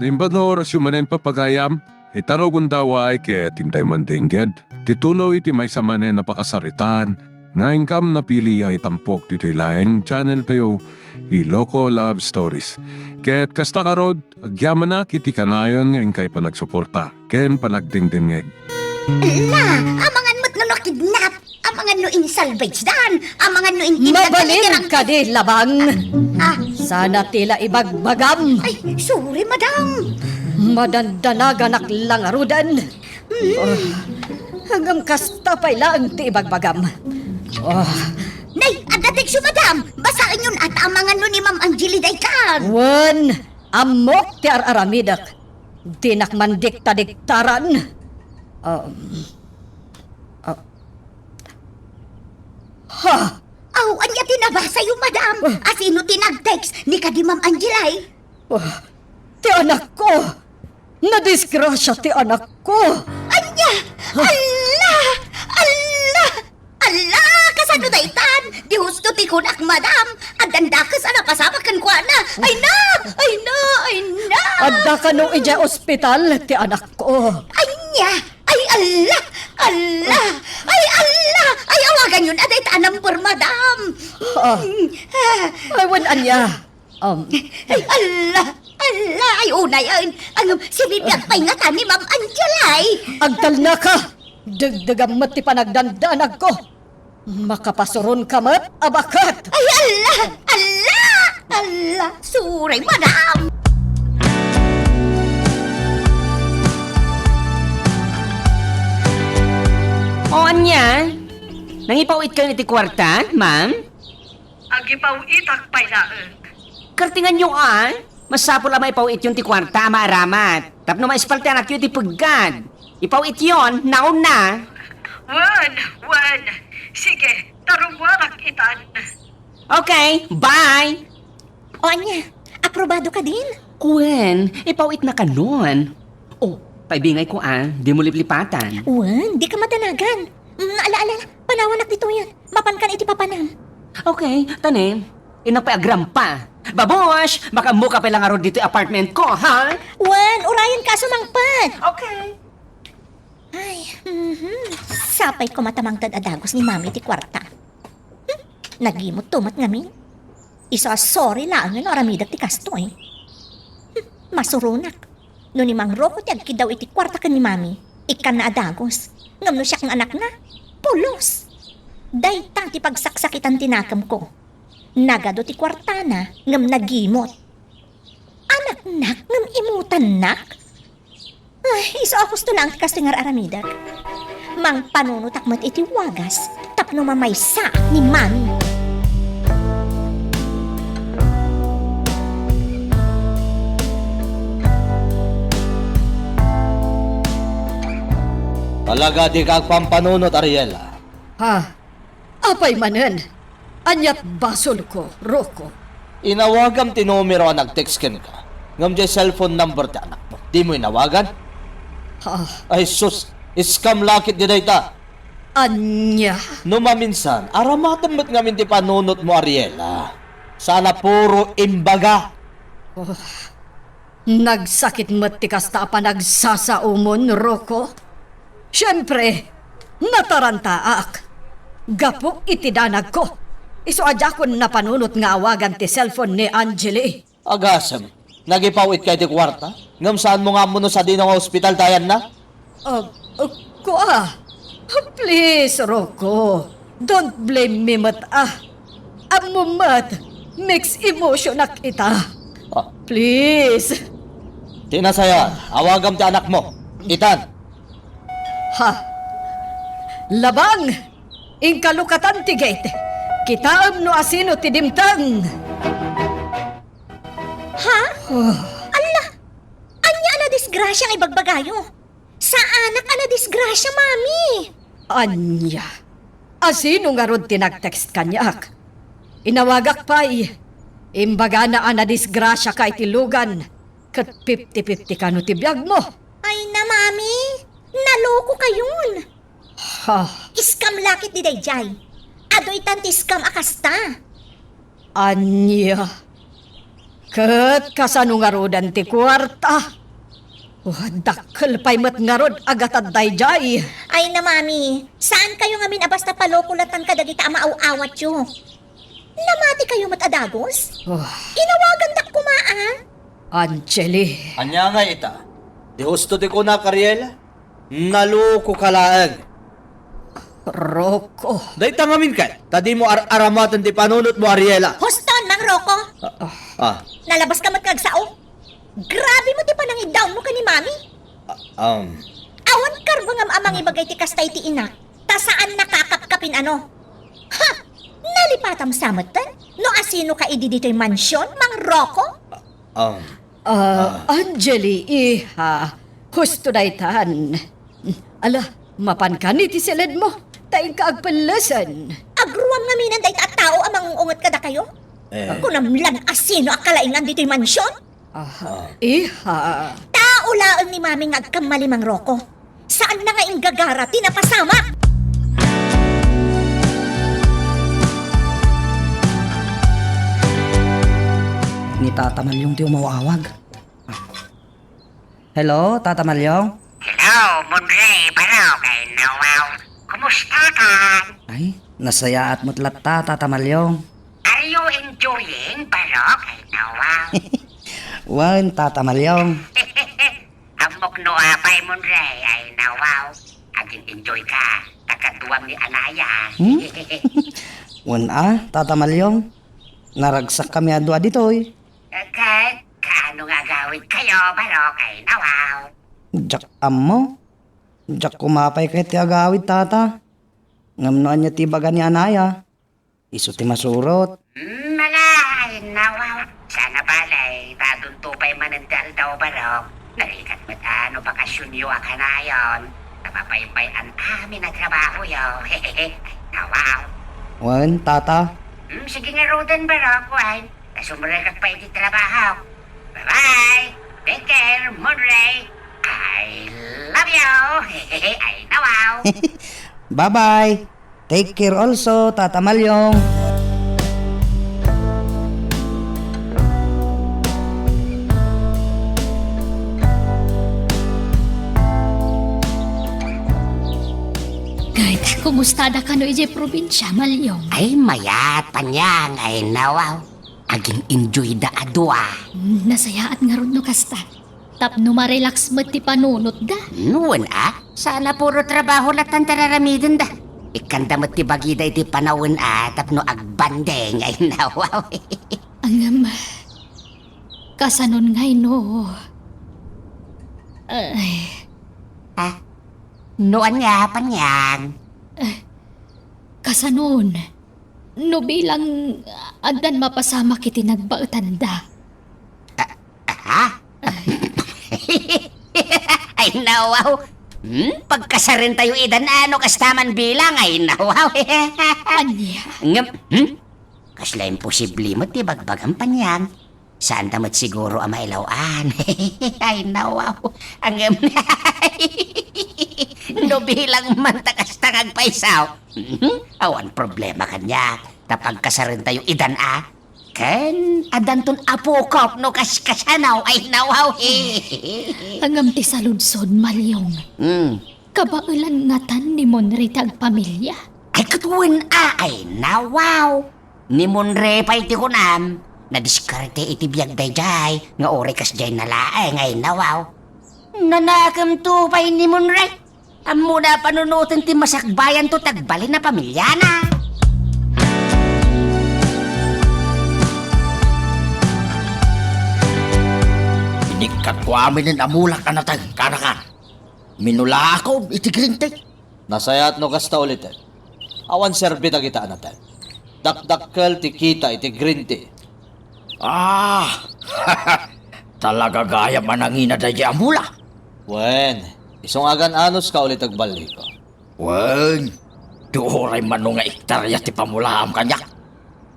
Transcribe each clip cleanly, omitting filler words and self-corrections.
Limbador syumanen papagayam, itaro gundaway kaya tintay mandingged. Titulo iti may samanen na pakasaritan, nga ingkam na pili ay tampok dito laing channel kayo, Iloko Love Stories. Kaya't kasta karod, agyaman na kiti kanayon nga ingkay panagsuporta, ken panagdingdingeg. Ala, amangan mo't no nakidnap, amangan no in-salvage dan, amangan no Mabalin ka di, labang! Ah, Sana tila ibagbagam! ay, sorry, madam. Madandanagan lang arudan! Hanggang kasta pa'y lang ti ibagbagam. Nay, adadig siya, madam. Basain yun at amangan no ni Ma'am Angeli Daykan. Wan! Amok ti araramidak! Dinakman dikta-diktaran! Ha! Aw, anya tinabasa yung madam. Asino tinag-text ni ka di Ma'am Angelay? Ti anak ko! Nadisgrasya ti anak ko! Anya! Allah! Allah! Allah! Kasano daytan? Di husto ti kunak, madam. Aganda ka sana pasapakan ko na. Ay na! Ay na! Ay na! Adda ka no ija ospital ti anak ko! Anya! Ay Allah! Allah! Ay Allah! Ay awagan yun aday tanam por madam. Ay, wan anya! Ay Allah! Allah! Ay unay ay si Bibiyag pa'y nga ta ni Ma'am Angelay. Agtal na ka! Dagdagam ti panagdandanag ko! Makapasuron ka mat, abakat! Ay Allah! Allah! Allah! Suray madam! O anya? Nangipawit ka iti kwarta, ma'am? Agipawit akpay laan. Kartingan nyo masapol ang maipawit yung ti kwarta, maaramat. Tapno maispaltean at yung ti pagkad. Ipawit yon, naon na. Wan! Sige, tarumwarak itan. Okay, bye! O anya, aprobado ka din? Kwen, ipawit na ka nun. Oh, paibingay ko di mo liplipatan. Wan, di ka matanagan. Ala, panawanak dito yan. Mapankan iti papanam. Okay, tanim. Inang paagram pa. Babosh, makamuka pa lang araw dito yung apartment ko, ha? Wan, urayan ka sumangpad. Okay. Ay, sapay ko matamang tadadagos ni Mami ti kwarta. Nagimot tumat ngamin. Isa sorry lang yun aramida ti kasto eh. Masurunak. No ni Mang Rocco ti agkidaw iti kwarta ka ni Mami. Ikan na adagos. Ngam no siya kang anak na. Pulos. Dayta ti pagsaksakitan tinakam ko. Nagado ti kwarta na ngam nagimot. Anak-nak ngam imutan nak. Ay, iso akos to lang ti kastingar aramidak. Mang panunutak mat iti wagas, tapno mamaysa ni Mami. Talaga di kag pampanunot, Ariela. Ha? Apay manen? Anyat basol ko, Rocco. Inawagam ti numero ang nag-text ken ka. Ngam di cellphone number ti anak mo. Di mo inawagan? Ay sus, iskam lakit di dayta. Anya? No maminsan, aramatan mo't ngamin ti panunot mo, Ariela. Sana puro imbaga. Nagsakit mat ti kasta pa nagsasaumon, Rocco. Siyempre, natarantaak. Gapok itidanag ko. Iso adya ko napanunot nga awagan ti cellphone ni Angeli. Agasam, nagipawit kay ti kwarta? Ngam saan mo nga muno sa dinong hospital tayan na? Please, Rocco. Don't blame me, Amo mixed emotion na kita. Please. Tinasayan, awagam ti anak mo. Itan. Ha? Labang! Inkalukatan ti gate. Kitaam no asino ti dimtang. Ha? Ala! Anya na disgrasyang ibagbagayo? Sa anak na disgrasya, Mami? Anya, asino nga rod tinag-text kanyak? Inawagak pa'y, imbaga na ana disgrasya ka itilugan, kat 50-50 ka no tibiyag mo. Ay na, Mami. Naloko kayon. Ha? Iskam lakit di dayjay. Adoy tanti iskam akasta. Anya, Kat kasano nga rodan ti kwarta. Dakkel pa'y mat nga rod agatad dayjay. Ay na, Mami. Saan kayo nga minabasta palokulatan kadagita maaw-awat yo? Namati kayo matadagos? Inawagan dak kumaa? Angeli, Anya nga ita. Di husto di ko na, Cariel. Naluko ka laang. Rocco. Dahil tangamin ka. Tadi mo aramatan di panunot mo, Ariela. Huston, Mang Rocco. Ah, Nalabas ka matkagsao? Grabe mo di pa nang i-down mo ka ni Mami. Awan karbo nga amang ibagay ti kastay ti ina. Ta saan nakakapkapin ano? Ha! Nalipatam samatan? No asino ka idi dito'y mansyon, Mang Rocco? Angeli, iha. Husto daytan. Ala, mapan ka ni ti silid mo. Taing ka agpalasan. Agruam nga minan dahit at tao amang ungot kada kayo? Kunamlan asino akalaingan dito'y mansyon? Iha. Tao laang ni Mami nga agkamali, Mang Rocco. Saan na nga inggagara tinapasama? Ni Tata Malyong ti umawawag. Hello, Tata Malyong? Hello, Monray, paro kay Nawaw. Kumusta ka? Ay, nasaya at mutlata, Tata Malyong. Are you enjoying paro kay Nawaw? Wan, Tata Malyong. Amok no apay, Monray, ay Nawaw. Aging enjoy ka. Takaduwang ni Anaya. Wan Tata Malyong. Naragsak kami adwa ditoy. Kahit kaano nga gawin kayo, paro kay Nawaw. Jak ammo. Jak kumapay kay ti agawid, Tata. Ngamnoan niya ti baga ni Anaya. Iso ti masurot. Mala, ay Nawaw. Sana pala'y tadunto pa'y manandal daw, paro. Nalikat mo't ano bakasyon yo akanayon. Napapaypay ang amin na trabaho yo. Hehehe, Nawaw. Wan, Tata. Sige nga, Roden, paro, kuhan. Kasumrekat pa iti trabaho. Bye-bye! Take care, Monray! I love you! Ay, nawaw! Bye-bye. Take care also, Tata Malyong. Kahit kumusta da ka no ije probinsya, Malyong? Ay, mayat panyang, ay nawaw. Aging enjoy da adwa. Nasayaat nga ron no kasta. Tapno ma-relax mo ti panunot da. Nuwan sana puro trabaho latan tararamidin da. Ikanda mo ti bagida iti panawin tapno agbandeng, ay nawaw. Angam, kasanon ngay no. Ay, Nuwan nga panyang. kasanon. No bilang adan mapasama kiti nagbautanda. Ay nawaw. Pagkasarin tayo idan ano kastaman bilang, ay nawaw. Anya, Ngam, kasla imposible mo ti bagbagang panyang. Saan tamad siguro ang mailawan? Ay, nawaw. Ang no bilang man takas-tangag paisaw. Awan problema kanya. Tapag kasarin tayo idan Ken, adan ton apokop no kaskasanaw. Ay, nawaw. angam ti saludsod, Malyong. Kabailan nga tan ni Monray tag pamilya. Ay, katuwin ay, nawaw. Ni Monre pa iti kunam. Nadiskarte iti biyag dayjay. Nga ore kas jay nalaay, ngay nawaw. Nanakam to pa'y ni Monre. Amo na panunutin ti masakbayan to tagbalin na pamilya na. Inikat ko amin ng amulak na natag, kanakan. Minula ako, itigrintik. Nasayat no kasta ulit. Awan serbita kita natin. Dakdakkel ti kita iti green tea. Talaga gaya manangina da amula. Wen, isong agan anos ka ulit agbalik ko. Wen, duoray mano nga iktarya ti pamulaam kanya.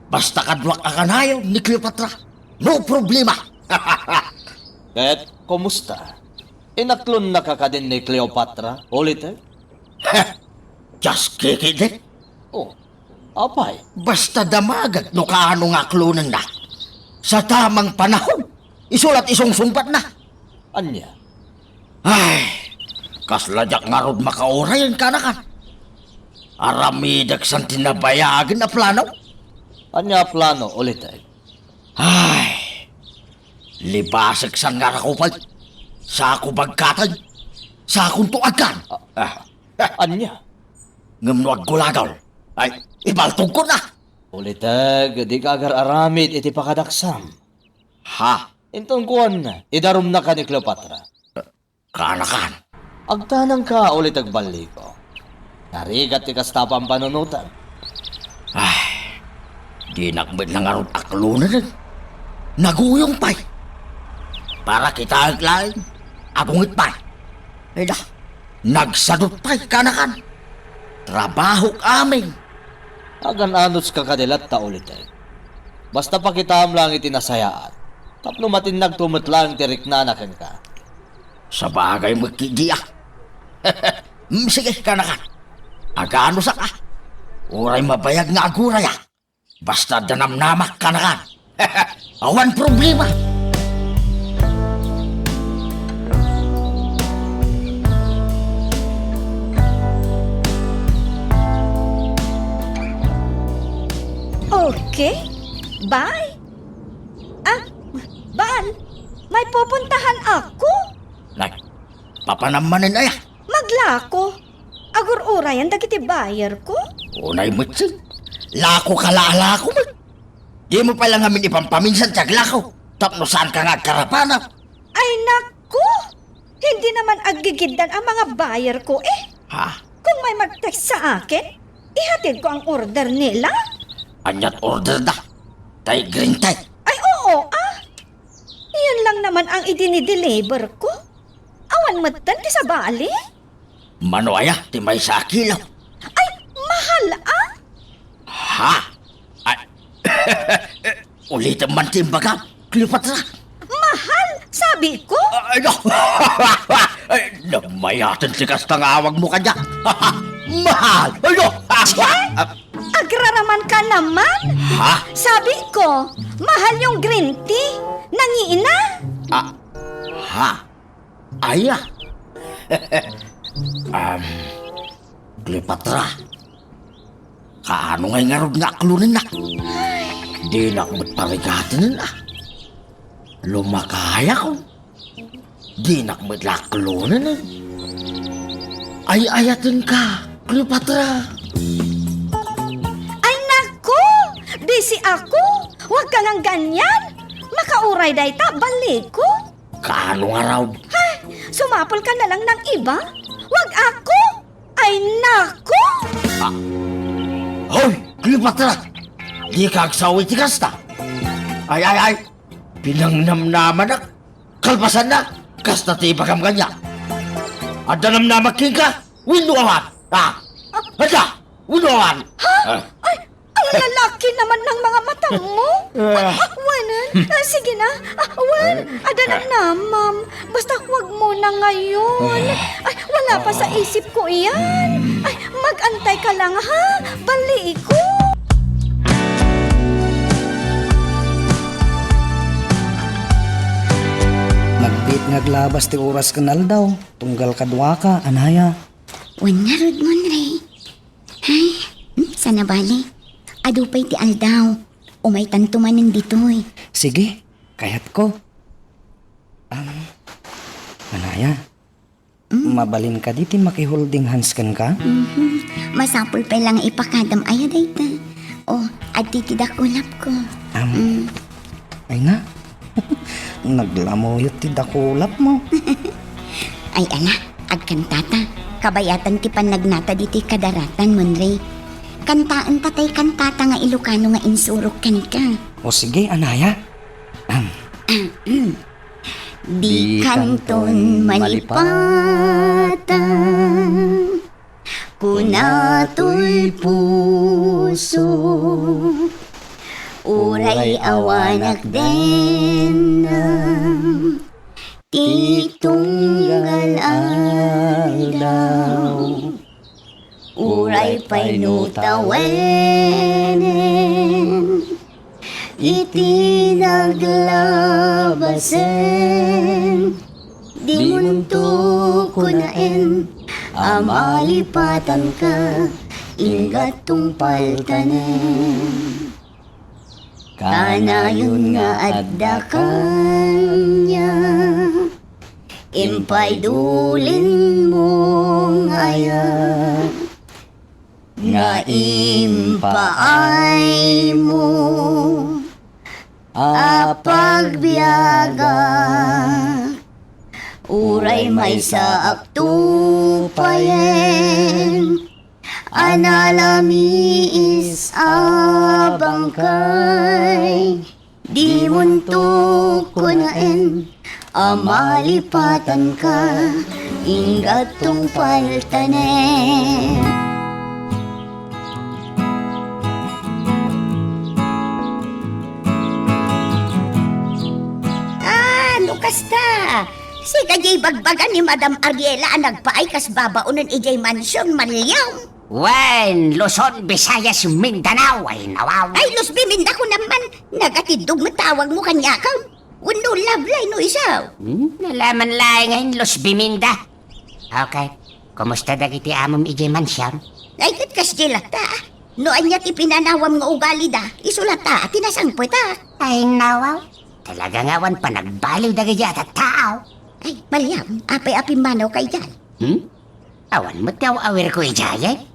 Basta kadwak akanayo ni Cleopatra. No problema. Ket, kumusta? Inaklon na ka din ni Cleopatra ulit Just kikidit. Oh, apay. Basta damagat no kaano nga klonan na. sa tamang panahon. Isulat isong sumpat na. Anya, Ay, kasladyak nga rod makaurayan ka na ka. Aramidag san tinabayagin na plano. anya plano ulit ay. Ay, libasag sa nga rakupag. Sa ako bagkatan. Sa akong tuagan. Anya, Ngamnuag gulagaw. Ay, ibaltog ko na. ulit ay, di ka agar aramid iti pakadaksam. Ha, Intong kuwan, idarum na ka ni Cleopatra. kanakan. Agtanang ka ulit agbalik ko. Narigat ti kastapa ang panunutan. Ay, di nakbid na nga rod aklunan rin. Naguyong pa'y. Para kita aglain, abungit pa'y. Ay na, nagsadot pa'y kanakan. Trabaho amin. Agan anos ka kadilat ta ulit ay. Basta pakitam lang itinasayaan. Tapno matinag tumatlang tirik na anakan ka. Sa bagay magkigiya. Sige, kanakan. Agano sa ka. Uray mabayag nga aguray ah. Basta danamnamak kanakan. Awan problema. Okay, bye. Bal, may pupuntahan ako. Nay, papanamanin ay ah. Maglako. Agur-urayan dagiti buyer ko. Unay mutsin. Lako kalaala ko mo. Di mo pala ngamin ipampaminsan tiyag lako. Tapno saan ka nga karapanaw. Ay naku! Hindi naman agigidan ang mga buyer ko eh. Ha? Kung may mag-text sa akin, ihatid ko ang order nila. Anyat order da. Tay green tay. Ay oo ah. Iyan lang naman ang idinideliver ko. Awan matan ti sa bali. Mano aya, ti may sa kilo. Ay, mahal ah. Ha? Ay, ulitin man timbaga. Cleopatra. Mahal, sabi ko. Ay, no. Ay, namayatin si kastangawag mo kanya. Mahal. Ay, no. Agraraman ka naman. Ha? Sabi ko, mahal yung green tea. Nangiina. Ha? Aya. Cleopatra. Kaano ngay nga rod nga aklunin na? Di na akong matparigatin na. Lumakaya ko. Di na akong matlaklunin na. Ay ayatin ka, Cleopatra. Ay naku, busy ako. Huwag ka ngang ganyan. Makauray day ta, balik ko. Kaano nga raw? Hay, sumapol ka na lang ng iba. Huwag ako. Ay naku. Hoy, Cleopatra! Di ka agsawi ti kasta. Ay. Pinangnamnaman na. Kalpasan na. Kasta ti ibagam kanya. Ada namnamak king ka. Winuawan. Ha? Ada. Winuawan. Ay, ang lalaki naman ng mga mata mo. Wanan, sige na. Wan, ada na namam. Basta huwag mo na ngayon. Ay, wala pa sa isip ko iyan. Ay, mag-antay ka lang ha. Bali ko. Nagbit ngaglabas ti oras kanal daw. Tunggal kadwa ka, anaya. Wanarod mo, Ray. Ay, sana bali. Adupay ti aldaw. Umay tanto man dito eh. Sige, kayat ko. Anaya, mabalin ka diti makiholding hands kan ka? Masapul pa lang ipakadam aya dayta. O, adi ti dakulap ko. Ay nga, naglamoyot ti dakulap mo. Ay ala, agkantata. Kabayatan ti panagnata diti kadaratan mon, Ray. Kantaan tatay kantata nga Ilocano nga insurok kan ka. O sige, anaya. Di kanton malipatan, kunato'y puso, uray awanak den titunggal aldaw, uray pay nutawenen, iti naglabasen, di munto kunaen, amalipatan ka, ingat tungpal tanen. Kanayon nga adda kanya, impay dulin mong ayat, nga impaay mo apagbiyaga, uray may sa aktupayen, analami is abang kay, di munto kunaen, amalipatan ka, ingat tungpal tanen. Kasta, si kajay bagbagan ni Madam Ariela ang nagpaay kas babaunan ijay mansyon Malyong. Wen, Luzon, Visayas, Mindanao ay nawaw. Ay, Luz Biminda ko naman, nagatidog matawag mo kanya ka. Wano lablay no isaw. Nalaman lang ngayon, Los Biminda. Okay, kumusta dagiti amom ijay mansyon? Ay, kat kas dilata. No anya ti pinanawam nga ugali da, isulata, tinasangpot Ay nawaw. Talaga nga wan pa nagbaliw dagiti at tao. Ay, Malyam, apay-api manaw kay dyan. Awan mo't yaw awir ko ijayet.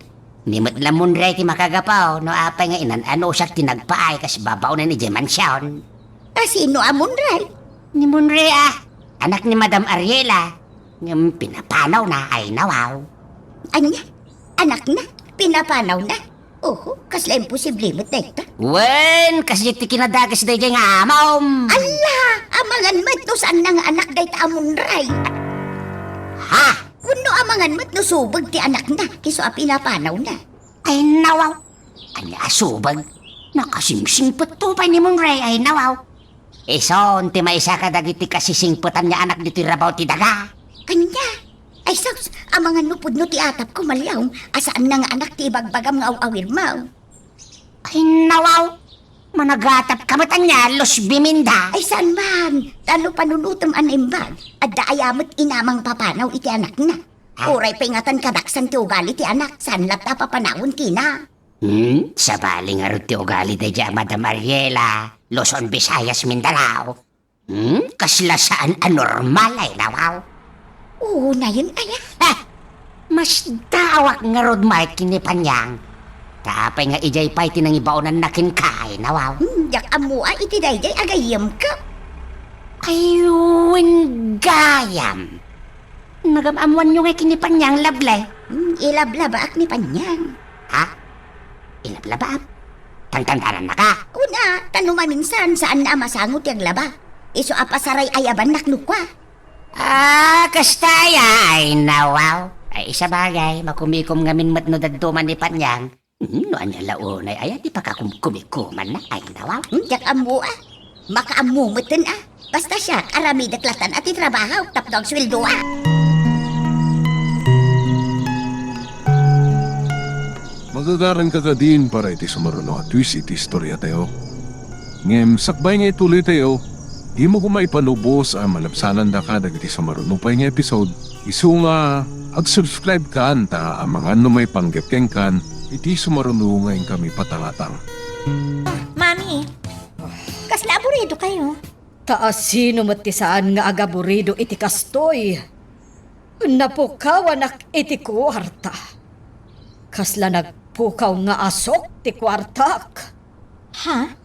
Nimot lamon re ti makagapaw, no apay nga inan ano siya tinagpaay kas babaw na ni Jemansiyon. Sino amon ray? Ni Munre anak ni Madam Ariela. Ngam pinapanaw na ay nawaw. Anya? Anak na? Pinapanaw na? Oho, kasla imposible mo't na ito. Wen, kasi ti kinadagas day nga amom. Ala, amangan mat no saan nga anak day ta amon ray. Ha? Kuno amangan mat no subag ti anak na, kiso a pinapanaw na. Ay nawaw. Anya asubag. Nakasimsingpot to pa ni Munre ay nawaw. Ison, ti maisa ka dagiti kasisingpotan niya anak dito rabaw ti daga. Kanya? Ay sos, amangan no pudno ti atap ko Malyaw, asaan na nga anak ti ibagbagam nga awawir maw. Ay nawaw. Managatap ka matan niya, Los Biminda. Ay saan man? Tano panunutom an imbag, adda ayamot inamang papanaw iti anak na. Uray pingatan kadaksan ti ugali ti anak, saan lata papanawon kina. Sa baling arut ti ugali day dya, Madam Ariela, Luzon, Visayas, Mindanao. Kasla saan anormal ay nawaw. Oo na yun ay. Mas dawak nga rod mark kinipanyang. Tapay nga ijay pa'y tinangibaunan na kinkay nawaw. Yak amua iti dayjay agayam ka. Ayun, gayam. Nagamamuan nyo nga kinipanyang lablay. Ilablaba ak ni Panyang. Ha? Ilablaba? Tangtandanan na ka? Una, tanong minsan saan na masangot yung laba. Iso apasaray ay aban naknukwa. Kastaya ay nawaw. Ay isa bagay, makumikom ngamin matno dadduman ni Panyang. No anya launay ay di pa kumikuman na ay nawaw. Yak amua. Makaamumutin Basta siya, arami daklatan at itrabaho, tapdog sweldo Magagaran ka din para iti sumaruno at twist iti istorya tayo. Ngem, sakbay nga ituloy tayo, di mo kumay panubos ang malapsanan da ka dagiti sumaruno pa nga episode. Isu nga, ag-subscribe ka anta ang mga may panggepkeng kan, iti sumaruno ngayon kami patangatang. Mami, kasla aburido kayo. Taas sino matisaan nga agaburido iti kastoy. Napukawan ak iti kwarta. Kasla nagpukaw nga asok ti kwartak. Ha?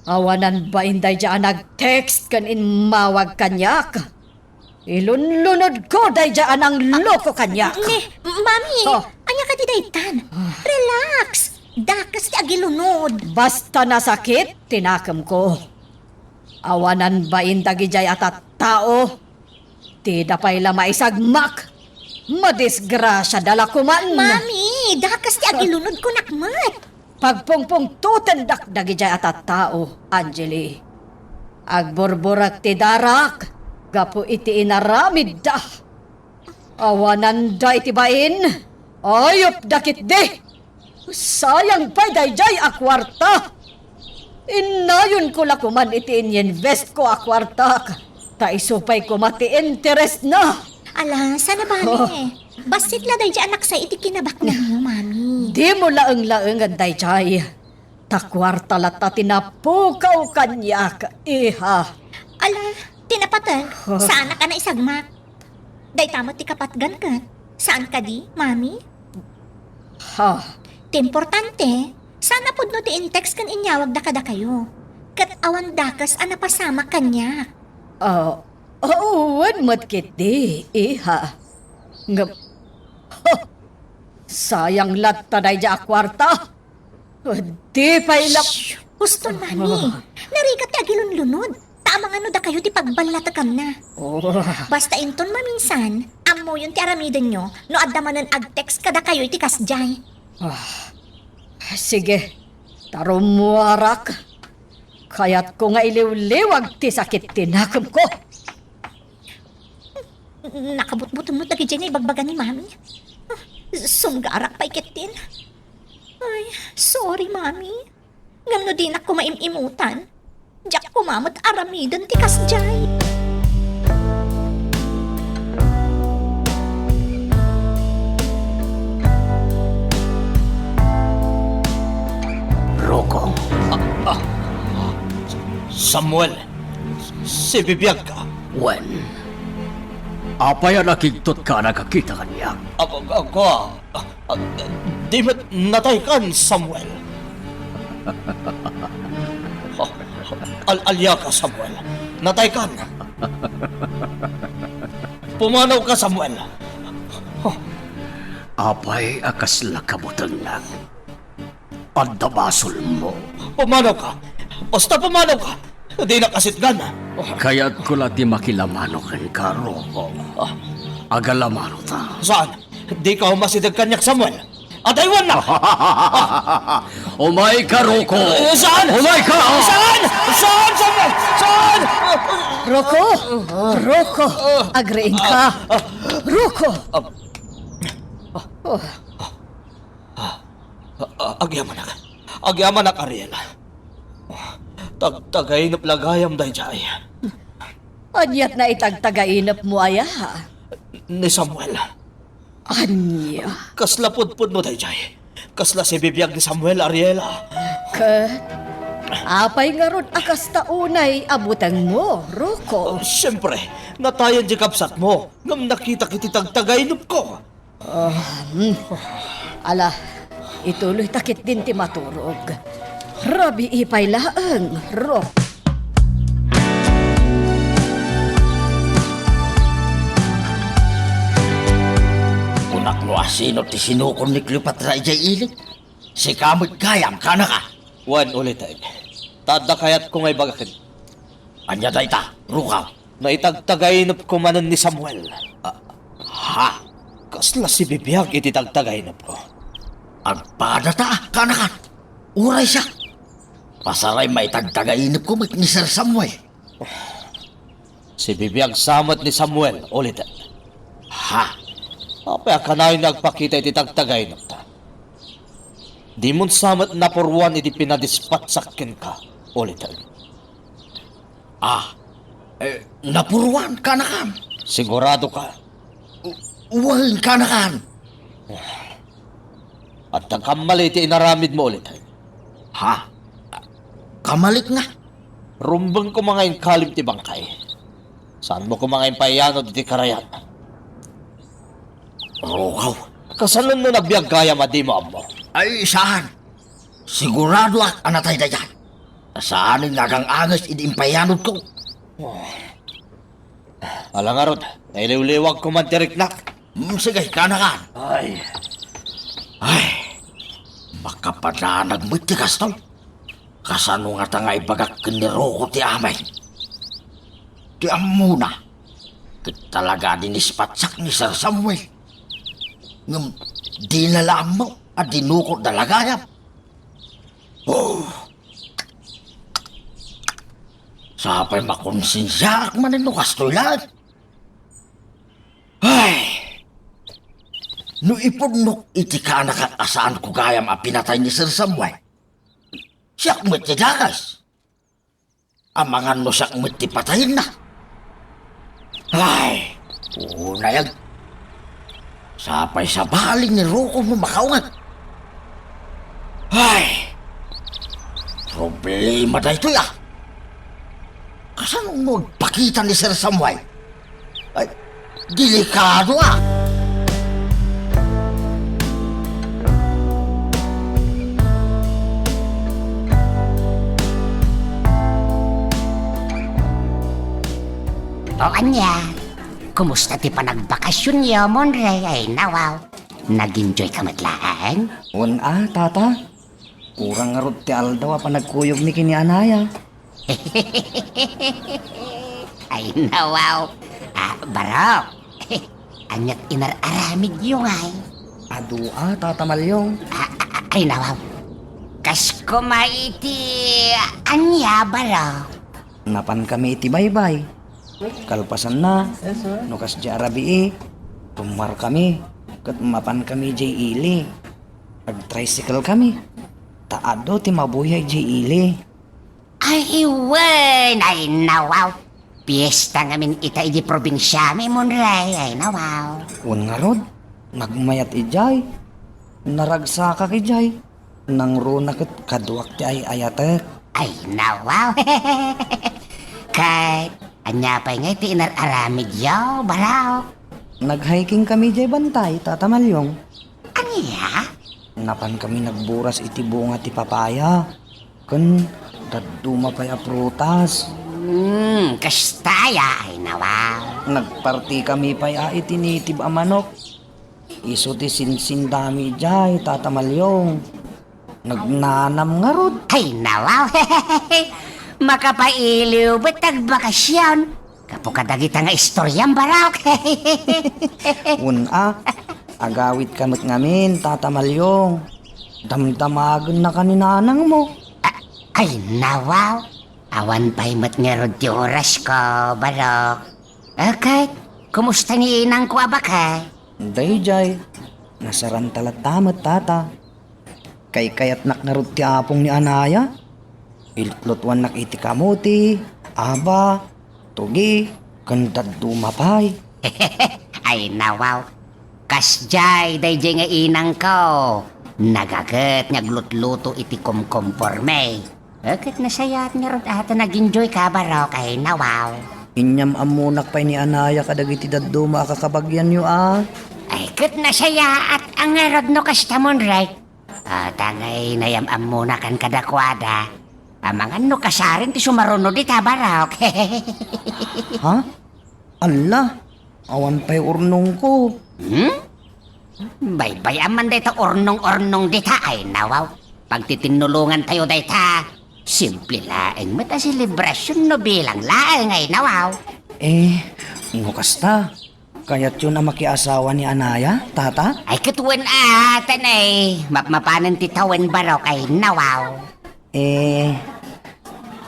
Awanan ba inday dyan nag-text kanin mawag kanyak? Ilunlunod ko day dyan ang loko kanyak. Mami, anya ka di daytan. Relax. Dakas ti agilunod. Basta nasakit, tinakam ko. Awanan ba indagi jay atat tao? Ti dapay la maisagmak. Madisgrasya dala kuman. Mami, dakas ti agilunod ko nakmat. Pagpungpung tutendak dagi jay atat tao, Angeli. Agborborak ti darak, gapo iti inaramid da. Awanan da iti bain, ayop dakit de. Sayang pa day jay akwarta. Inayon ko la kuman iti invest ko a kwarta. Ta isupay ko mati interest na. Ala, sana bali. Basit la day anak sa iti kinabak na mo, mami. Di mo laeng-laeng anday jay. Ta kwarta lata tinapukaw kanya ka iha. Ala, tinapatan. Saan ka na isagmak? Day tamo ti kapatgan ka. Saan ka di, mami? Ha, Timportante, sana pud no ti in-text kan inyawag da kada kayo. Kat awan dakas ana pasama kanya. Uwan matkit di, iha. Ngam, sayang latta day ja kwarta. Di pa ilap. Gusto mami. Narikat ti agilun-lunod. Tamang ano da kayo ti pagbalata na. Basta inton maminsan, amo yun ti aramidan nyo, no adamanan ag-text kada kayo iti kasjay. Sige, tarumuarak. Kaya't ko nga iliw-liwag ti sakit tinakam ko. Nakabutbuton mo dagi dyan ay bagbagan ni mami. Sunggarak pa ikitin. Ay, sorry mami. Ngam no din ako maimimutan. Diyak kumamot aramidan ti kasjay. Rocco. Samuel, si bibiyag ka. When? Apay nakiktot ka nakakita kanya. Ako, di ba't natay kan, Samuel? Alya ka, Samuel. Natay kan. Pumanaw ka, Samuel. Apay akas lakabutan lang. Pandabasol mo. Pumanaw ka. Basta pumanaw ka. Di na kasitgan. Kaya't ko lati makilamano ka, Rocco. Agalamano ta. Saan? Di ka umasidag kanyak, Samuel. Ataywan na! Umay ka, Rocco! Saan? Umay ka! Saan? Saan, Samuel? Saan? Rocco! Rocco! Agrein ka! Rocco! Agyaman ak. Agyaman ak, Ariel. Tagay lagayam day jay. Anyat na itagtagainap mo aya. Ni Samuel. Anya? Kasla pudpud mo day jay. Kasla si bibiyag ni Samuel, Ariela. Apay nga ron akas taunay abutang mo, Rocco. Siyempre, natayan di kapsat mo. Ngam nakita kiti tagtagainop ko. Ala, ituloy takit din ti maturog. Rabi ipay laang, Rock. Unak no asino ti sinukon ni Cleopatra ijay ilit. Si kamot kayam ka na ka. Wan ulit ay. Tada kayat ko ngay bagakin. Anya day ta, Rukaw. Naitagtagainop ko manan ni Samuel. Ha? Kasla si bibiyag iti tagtagainop ko. Agpada ta, ka na ka. Uray siya. Pasaray may tagtagainip ko ni Sir Samuel. Si bibiyag samot ni Samuel ulit ay. Ha? Apay akanayon nagpakita iti tagtagainop ta. Di mon samot na porwan iti pinadispat sakin ka ulit ay. Napuruan ka na kan. Sigurado ka. Uwahin ka na kan. At nagkamali iti inaramid mo ulit ay. Ha? Kamalik nga. Rumbang ko mga inkalim ti bangkay. Saan mo ko mga impayano iti karayan? Rukaw. Kasalan mo nabiyag gaya madi mo amo. Ay, saan? Sigurado ak anatay na yan. Saan ang nagang-angas iniimpayanod ko? Alangarod, nailiwliwag ko man tiriknak. Sige, ka na kan. Ay, Makapananag mo ti kasto. Kasano nga tangay bagak kiniro ko ti amay. Ti amuna. Talaga dinispatsak ni Sir Samuel. Ngam, di nalaan mo at dinukot dalagayam. Sapay makonsensya ak manin no kastoy lang. No ipudnok iti ka nakakasaan ko gayam a pinatay ni Sir Samuel. Siyak mo ti dagas. amangan mo siyang matipatayin na. Ay, una yan. Sapay sa baling ni Rocco mo makaungat. Ay, problema na ito ya. Kasan mo magpakita ni Sir Samuel? Ay, delikado ah. O anya, kumusta ti panagbakasyon niyo, Monre? Ay, nawaw. Nag-enjoy ka matlaan? Tata. Kurang nga rod ti Aldaw pa nagkuyog ni kini Anaya. Ay, nawaw. Barok. Anyat inararamid yung ay. Tata Malyong. Ay, nawaw. Kas kumaiti, anya, barok. Napan kami iti baybay. Kalpasan na. Nukas di arabi tumar kami. Kat mapan kami jay ili. Ag-tricycle kami. Taado ti mabuhay jay ili. Ay, iwan. Ay, nawaw. Piyesta ngamin ita iti probinsya mi, Monray. Ay, nawaw. Nga rod. Nagmayat ijay. Naragsaka kijay. Nang runa kat kaduak ti ay ayatek. Ay, nawaw. Kay, anya pa nga iti inararamid yaw, balaw. Nag-hiking kami jay bantay, Tata Malyong. Anya? Napan kami nagburas iti bunga ti papaya. Kun daduma pa'y prutas. Kastaya, ay nawaw. Nagparti kami pa'y itinitib a manok. Iso ti sinsin dami jay, Tata Malyong. Nagnanam nga rod. Ay, nawaw. Makapailiw, ba't nagbakasyon? Kapukadagita nga istoryang baraw. Agawit kamot ngamin, Tata Malyong. Damdamagan na kaninanang mo. Ay, nawaw. Awan pa'y mat nga rod ti oras ko, barok. Okay, kumusta ni inang ko abakay? Dayjay, nasaran talat tamat, Tata. Kay kayat nak na rod ti apong ni Anaya. Iltlotwan nak iti kamuti, aba, tugi, kandad dumapay. Ay, nawaw. Kasjay, dayjay nga inang ko. Nagagat, naglutluto iti kumkumporme. Agad nasayat nga rod ata nag-enjoy ka, barok. Ay, nawaw. Inyam amunak pa'y ni Anaya kadag iti daduma kakabagyan nyo Ay, kat nasaya at ang rod no kastamon, right? Tangay nayam muna kan kadakwada. Amangan no kasarin ti sumaruno di tabarok. Ha? Ala, awan pa'y urnong ko. Baybay aman dayta ornong-ornong dita ay nawaw. Pagtitinulungan tayo dayta, simple laeng mata selebrasyon no bilang laeng ay nawaw. Ngukasta. Kaya't yun ang makiasawa ni Anaya, Tata? Ay katuwan atan ay, mapanan ti tawen barok ay nawaw.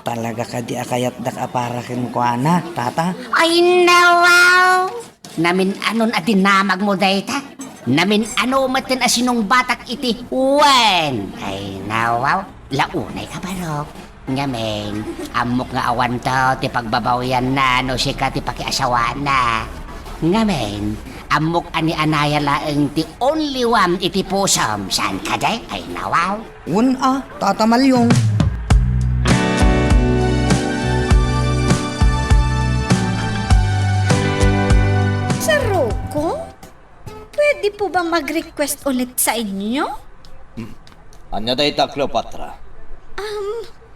Talaga ka di akayat dak aparakin ko ana, Tata? Ay nawaw! Namin anon at dinamag mo dayta? Namin ano matin asinong batak iti wen? Ay nawaw, launay ka barok. Ngamen, amok nga awan to ti pagbabawian na no siya ka ti pakiasawa na. Ngamen, amok ani Anaya laeng ti only one iti pusom. Saan ka day? Ay nawaw. Tata Malyong. Sa Rocco? Pwede po ba mag-request ulit sa inyo? Anya dayta, Cleopatra.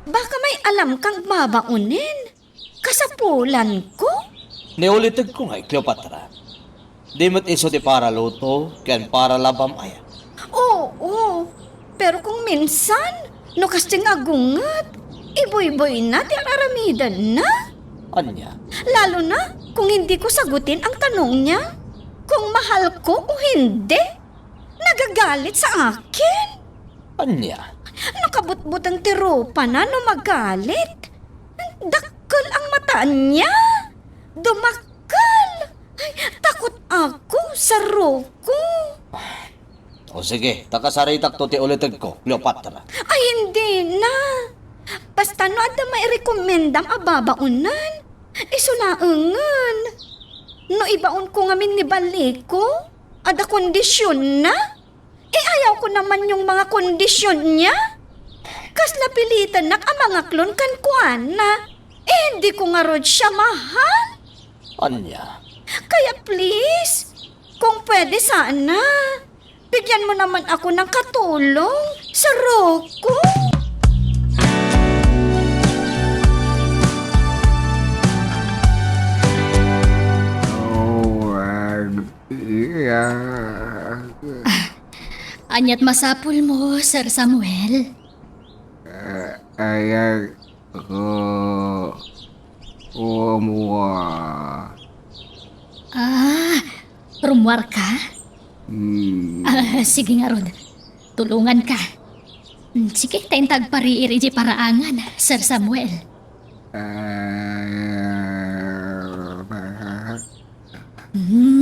Baka may alam kang babaunin. Kasapulan ko? Niulitig ko nga, Cleopatra. Di mo't iso ti para luto, ken para labam aya. Oo. Pero kung minsan, no kasting agungat, iboy-boy na ti araramidan na. Anya? Lalo na kung hindi ko sagutin ang tanong niya. Kung mahal ko o hindi. Nagagalit sa akin. Anya? Nakabutbut ang tiropa na no magalit. Dakkel ang mata niya. Dumakkel. Ay, takot ako sa Rocco. O sige, takasaritak to ti ulitig ko, Cleopatra. Ay, hindi na. Basta no ada may rekomendam ababaunan. Isulaengan. No ibaon ko ngamin ni balik ko. Ada kondisyon na. Ayaw ko naman yung mga kondisyon niya. Kas napilitan nak ang mga klon kan kuan na. Hindi ko nga rod siya mahal. Anya, Kaya please, kung pwede sana, bigyan mo naman ako ng katulong sa Rocco. Anyat masapul mo, Sir Samuel. Ayan ko umuha. Rumwar ka? Sige nga, Rod. Tulungan ka. Sige, tayong tagpariiri di paraangan, Sir Samuel.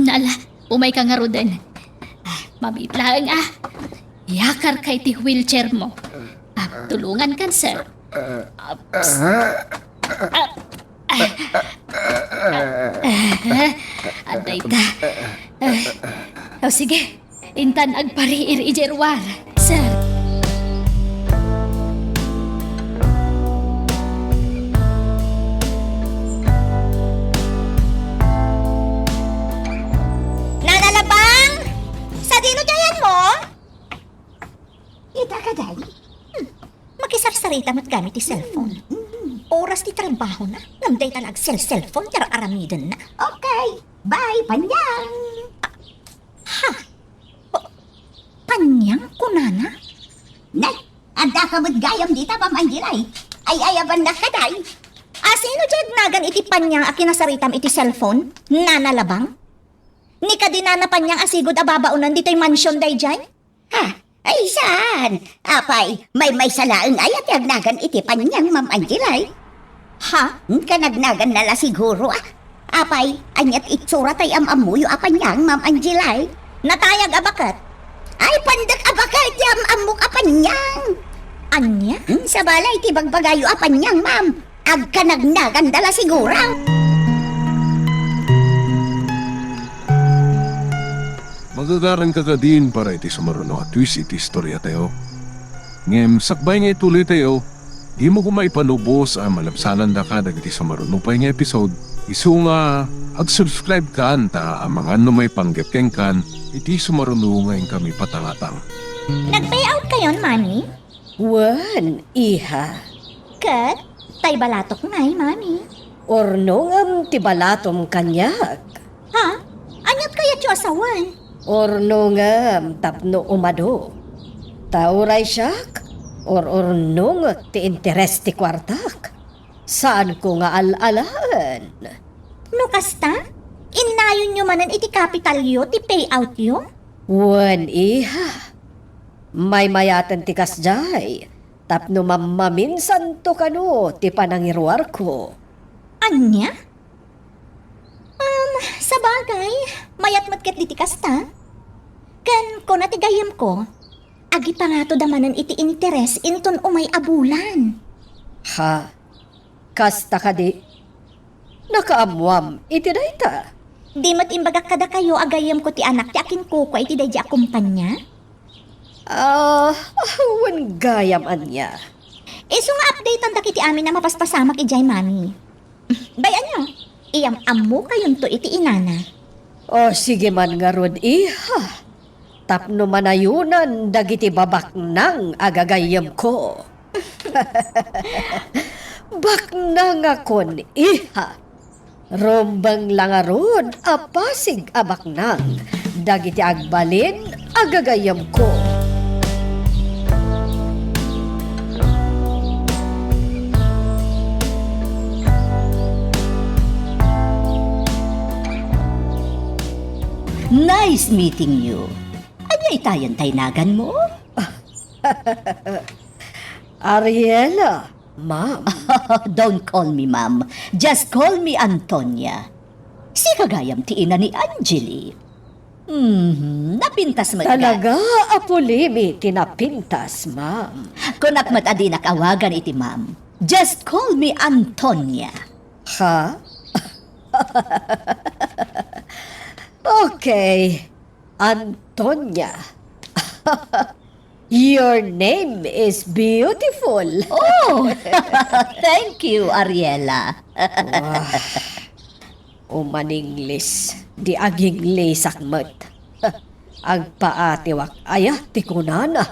Ala, umay ka nga, Roden. Mabitlaan yakar kay ti wheelchair mo. Tulungan kan, sir. Aday ka. Sige, intan agpariir ijerwar, sir. Nanalabang! Sa dino dayan mo? Ita ka, day. Makisarsarita mo't gamit ti cellphone. Oras ti trabaho na. Namday talag cellphone, tara aramidan na. Okay, bye, Panyang. Panyang kunana? Nay, anda ka mo't gayam dita, Ma'am Angelay. Ay, ayaban na ka, day. Sino dyan nagan iti panyang a kinasaritam iti cellphone? Nanalabang? Ni ka din na panyang asigod ababaunan dito'y mansion day dyan? Ha? Ay, saan? Apay, may salaang ayat yagnagan iti Panyang, Ma'am Angelay. Ha? Kanagnagan nala siguro, Apay, anyat itsura tay amamuyo apanyang, Ma'am Angelay. Natayag abakat? Ay, pandak abakay ti amamuk apanyang. Anya? Sa balay ti bagbagayo apanyang, Ma'am. Agkanagnagan dala siguro. Magagaran ka ka din para iti sumaruno at twist iti istorya tayo. Ngem, sakbay nga ituloy tayo, di mo kumay panubos ang malapsanan da ka dagiti sumaruno pa nga episode. Isu nga, ag-subscribe ka ta ang mga may panggapkeng kan, iti sumaruno ngayon kami patangatang. Nag-payout kayon, Mami? Wan, iha. Kat, tay balatok na Mami. Orno ti balatom kanyak. Ha? Anyat kaya tiyo asawan? Orno tapno umado. Tauray siyak, orno ti interes ti kwartak. Saan ko nga alalaan? No kasta? Inayon nyo manan iti capital yo, ti payout yo? Wan, iha. May mayatan ti kasjay. Tapno mamaminsan to kano ti panangirwar ko. Anya? Sa bagay, mayat matket di ti kasta. Kan ko natigayam ko, agi pa nga to damanan iti interes inton umay abulan. Ha? Kasta ka di? Nakaamuam, iti dayta. Di mat imbaga kada kayo agayam ko ti anak ti akin kuko iti day di akumpanya? Wan gayam anya. Iso nga update ang dakiti amin na mapaspasamak ijay mami. Bayan nyo, iyam amu kayon to iti inana. Sige man nga rod, iha. Tapno manayunan dagiti babak nang agagayam ko. Baknang akon, iha. Rombang langarod, apasig abaknang. Dagiti agbalin, agagayam ko. Nice meeting you. Ano itayan taynagan mo? Ariela, ma'am. Don't call me ma'am. Just call me Antonia. Si kagayam ti ina ni Angeli. Napintas mo Talaga, apulimi, tinapintas, ma'am. Kung adi nakawagan iti ma'am, just call me Antonia. Ha? Okay, Antonia. Your name is beautiful. Oh, thank you, Ariela. Umaninglis, di aging lisakmat. Agpaatiwak, ayah, tikunana.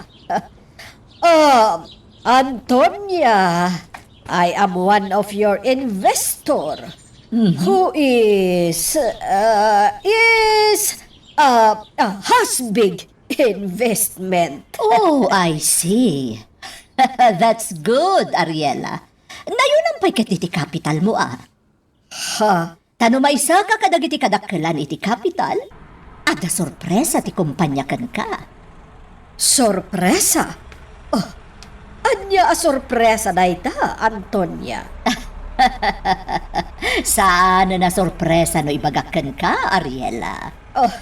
Antonia, I am one of your investor who has big investment. Oh, I see. That's good, Ariela. Nayunan pa'y iti capital mo Ha? Tano may isa ka kadagiti kadakkelan iti capital? Ada sorpresa ti kumpanya kan ka. Sorpresa? Oh, anya a sorpresa na ita, Antonia? Saan na sorpresa no ibagakan ka, Ariela? Oh,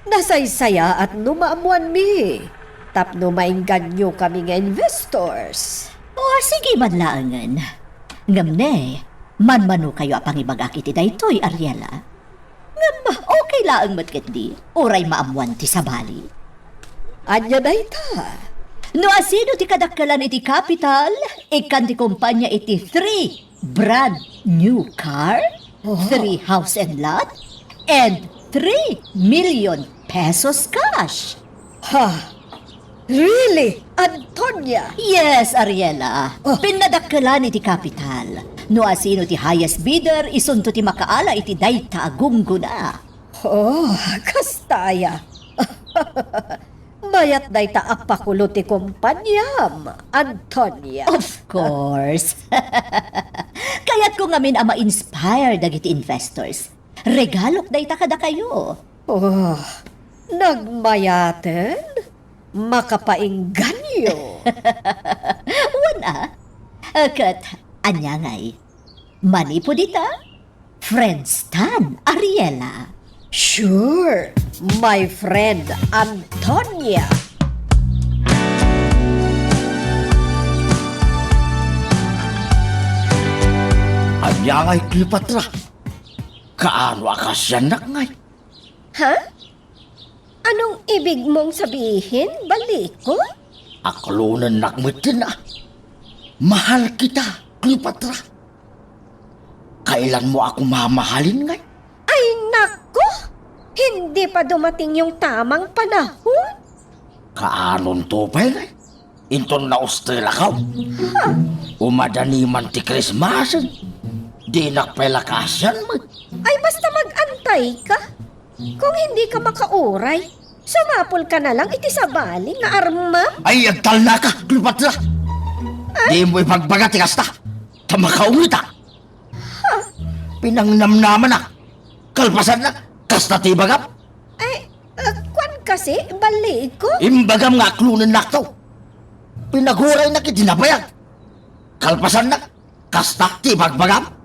nasaysaya at numaamuan mi. Tapno maingganyo kami nga investors. O, sige man laangan. Ngamne, manmano kayo apang ibagak iti daytoy, Ariela. Ngam, okay laang matkat di. Oray maamuan ti sabali. Anya na ita? No asino ti kadakkelan iti capital, ikan ti kumpanya iti 3 brand new car, 3 house and lot, and 3 million pesos cash. Ha? Really, Antonia? Yes, Ariela. Pinadakkelan iti capital. No asino ti highest bidder, isunto ti makaala iti dayta agungguna. Oh, kastaya. Mayat dayta apakulo ti kumpanyam, Antonia. Of course. Kaya't ko ngamin ama inspire dagiti investors. Regalok dayta kada kayo. Oh, nagmayaten? Makapaingganyo. Wana. Kat, anya ngay. Mani po dita? Friends tan, Ariela. Sure, my friend Antonia. Anya nga'y klipatra. Kaano akasyanak nga'y? Ha? Anong ibig mong sabihin, Baliko? Aklunan nakmitin ah. Mahal kita, klipatra. Kailan mo ako mamahalin nga'y? Ay nako! Hindi pa dumating yung tamang panahon. Kaanon to pa'y nga'y? Inton na Australia ka. Umadani man ti Christmas. Di nakpelakasan mo. Ay basta mag-antay ka. Kung hindi ka makauray, sumapol ka na lang iti sabali nga arma. Ay, agtal na ka, klipatra. Di mo ipagbaga ti kasta. Tamakauwita. Pinangnamnaman na. Kalpasan na. Kasta ti bagap. Ay, kwan kasi, Baliko? Imbagam nga klunan na to. Pinaguray na kitinabayag. Kalpasan na. Kasta ti bagbagap.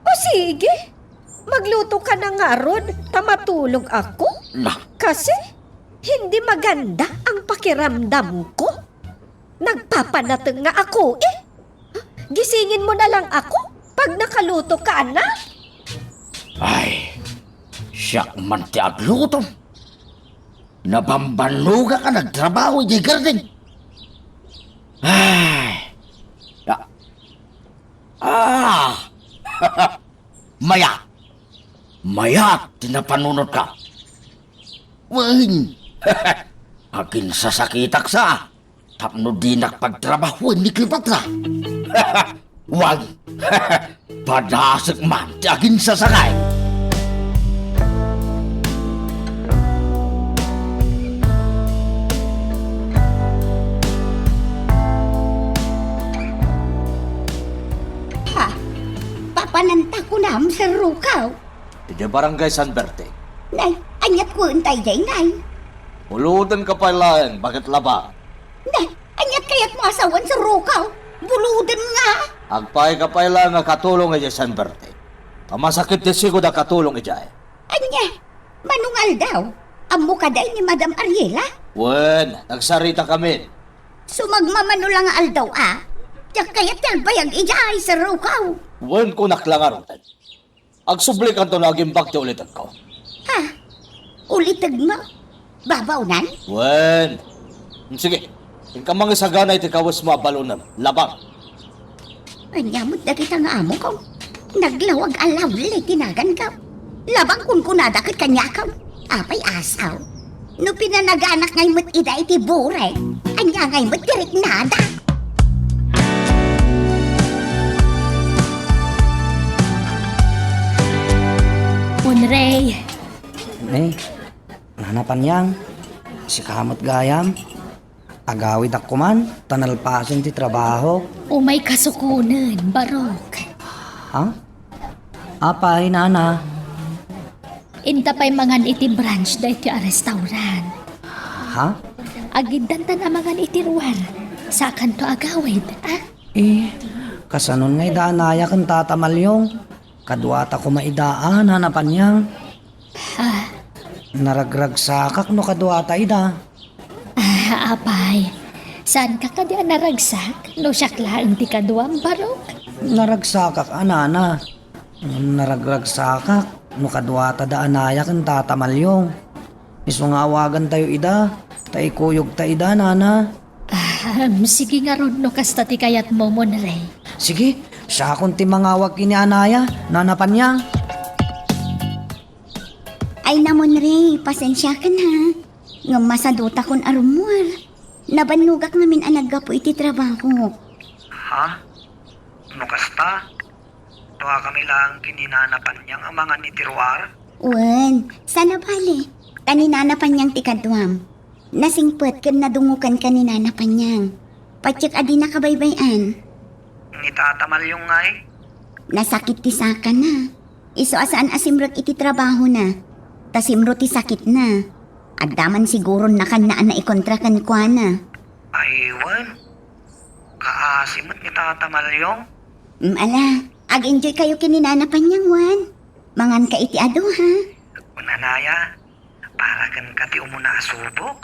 O sige, magluto ka na nga ron, tamatulog ako. Na, Kasi, hindi maganda ang pakiramdam ko. Nagpapanatag nga ako eh. Gisingin mo na lang ako pag nakaluto ka na. ay, siyak man ti agluto. Nabambanuga ka nagtrabaho di garden. Ay, Maya. Maya, tinapanunod ka. Wing. Akin sasakitak sa. Tapno di nakpagtrabaho ni Klipatra. Wag. Padasag man, ti akin sasakay. Papananta ko na sa rukaw. Iti barangay San Berte. Nay, anyat ko untay jay, nay. Uludan ka pala, bakit laba? Nay, anyat kayat mo asawan sa rukaw. Buludan nga. Agpay ka pala nga katulong nga San Berte. Masakit din siguro na katulong ijay. Anya, manungal daw. Amo ka day ni Madam Ariela. Wen, nagsarita kami. Sumagmamano lang nga aldaw Tiyak kaya talbayag ijay sa rukaw. Wen ko naklangaron. Agsubli ka to naging bakti ulitan ko. Ha? Ulitag mo? Babaw nan? Wen. Sige. Yung kamang isagana iti kawas mo balunan. Labang. Anya mo da kita nga amo ko. Naglawag alaw tinagan ka. Labang kun kunada kat kanya ka. Apay asaw. No pinanaganak ngay mo't ida iti bure. Anya ngay mo't tirik nada. Munray, Nanapan yang, si kamot gayam, agawid ako man, tanalpasan ti trabaho. umay kasukunan, Barok. Ha? Apay, nana. Inta pa'y mangan iti branch da iti restaurant. Ha? Agidan ta na mangan iti ruwar. Sa kanto agawid, Kasanon ngay daanaya kang tatamalyong. Kadwata ko maidaan, hanapan yang. Naragrag sakak no kadwata ida. Apay, saan ka ka di naragsak? No siyaklaang ti kaduam, Barok? Naragsakak anana. Naragrag sakak no kadwata daanaya kang tatamalyong. Isungawagan tayo ida. Taikuyog ta ida, nana. Sige nga ron no kasta ti kayat mo, Munray. Sige, siya akong timangawag kini anaya, nanapan yang. Ay namon Ray, pasensya ka na. Nga masaduta kon arumwar. Nabanugak namin ang naggapo iti trabaho. Ha? No kasta? Tuwa kami lang kininanapan niyang amangan ni Tiruar? Wen, sana bali. Kaninanapan niyang tikadwam. Nasingpet kan nadungukan kaninanapan niyang. Patsyak adi nakabaybayan. Nitatamal yung ngay. Nasakit ti saka na. Iso asaan asimrot iti trabaho na. Tasimro ti sakit na. At daman siguro nakanaan na ikontrakan kwa na. Aywan. Kaasimot nitatamal yung? Ala, ag-enjoy kayo kininanapan niyang wan. Mangan ka iti ado ha. Unanaya, para kan kati umuna asubok.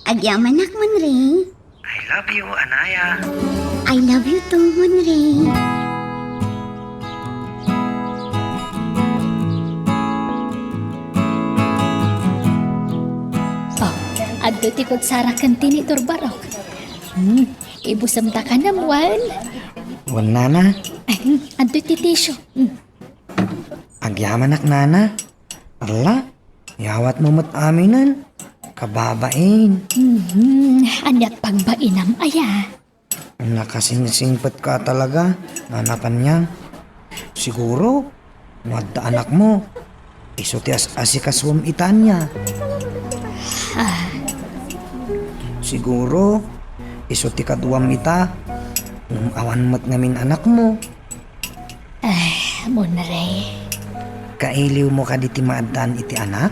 Agyaman ak man Ray. I love you, Anaya. I love you too, man Ray. Adto ti kutsara kanti ni Barok. Ibusam ta ka na, Muan. Wala na. Adto ti tisyo. Agyaman ak nana. Ala, yawat mo mat aminan. Kababain. Anyat pagbainam aya. Nakasingsingpet ka talaga. Nanapan niya. Siguro, wadda anak mo. Iso ti asikaswam itan niya. Siguro, iso ti kaduam ita. Nung awan mat ngamin anak mo. Munray. Kailiw mo ka di ti maaddan iti anak.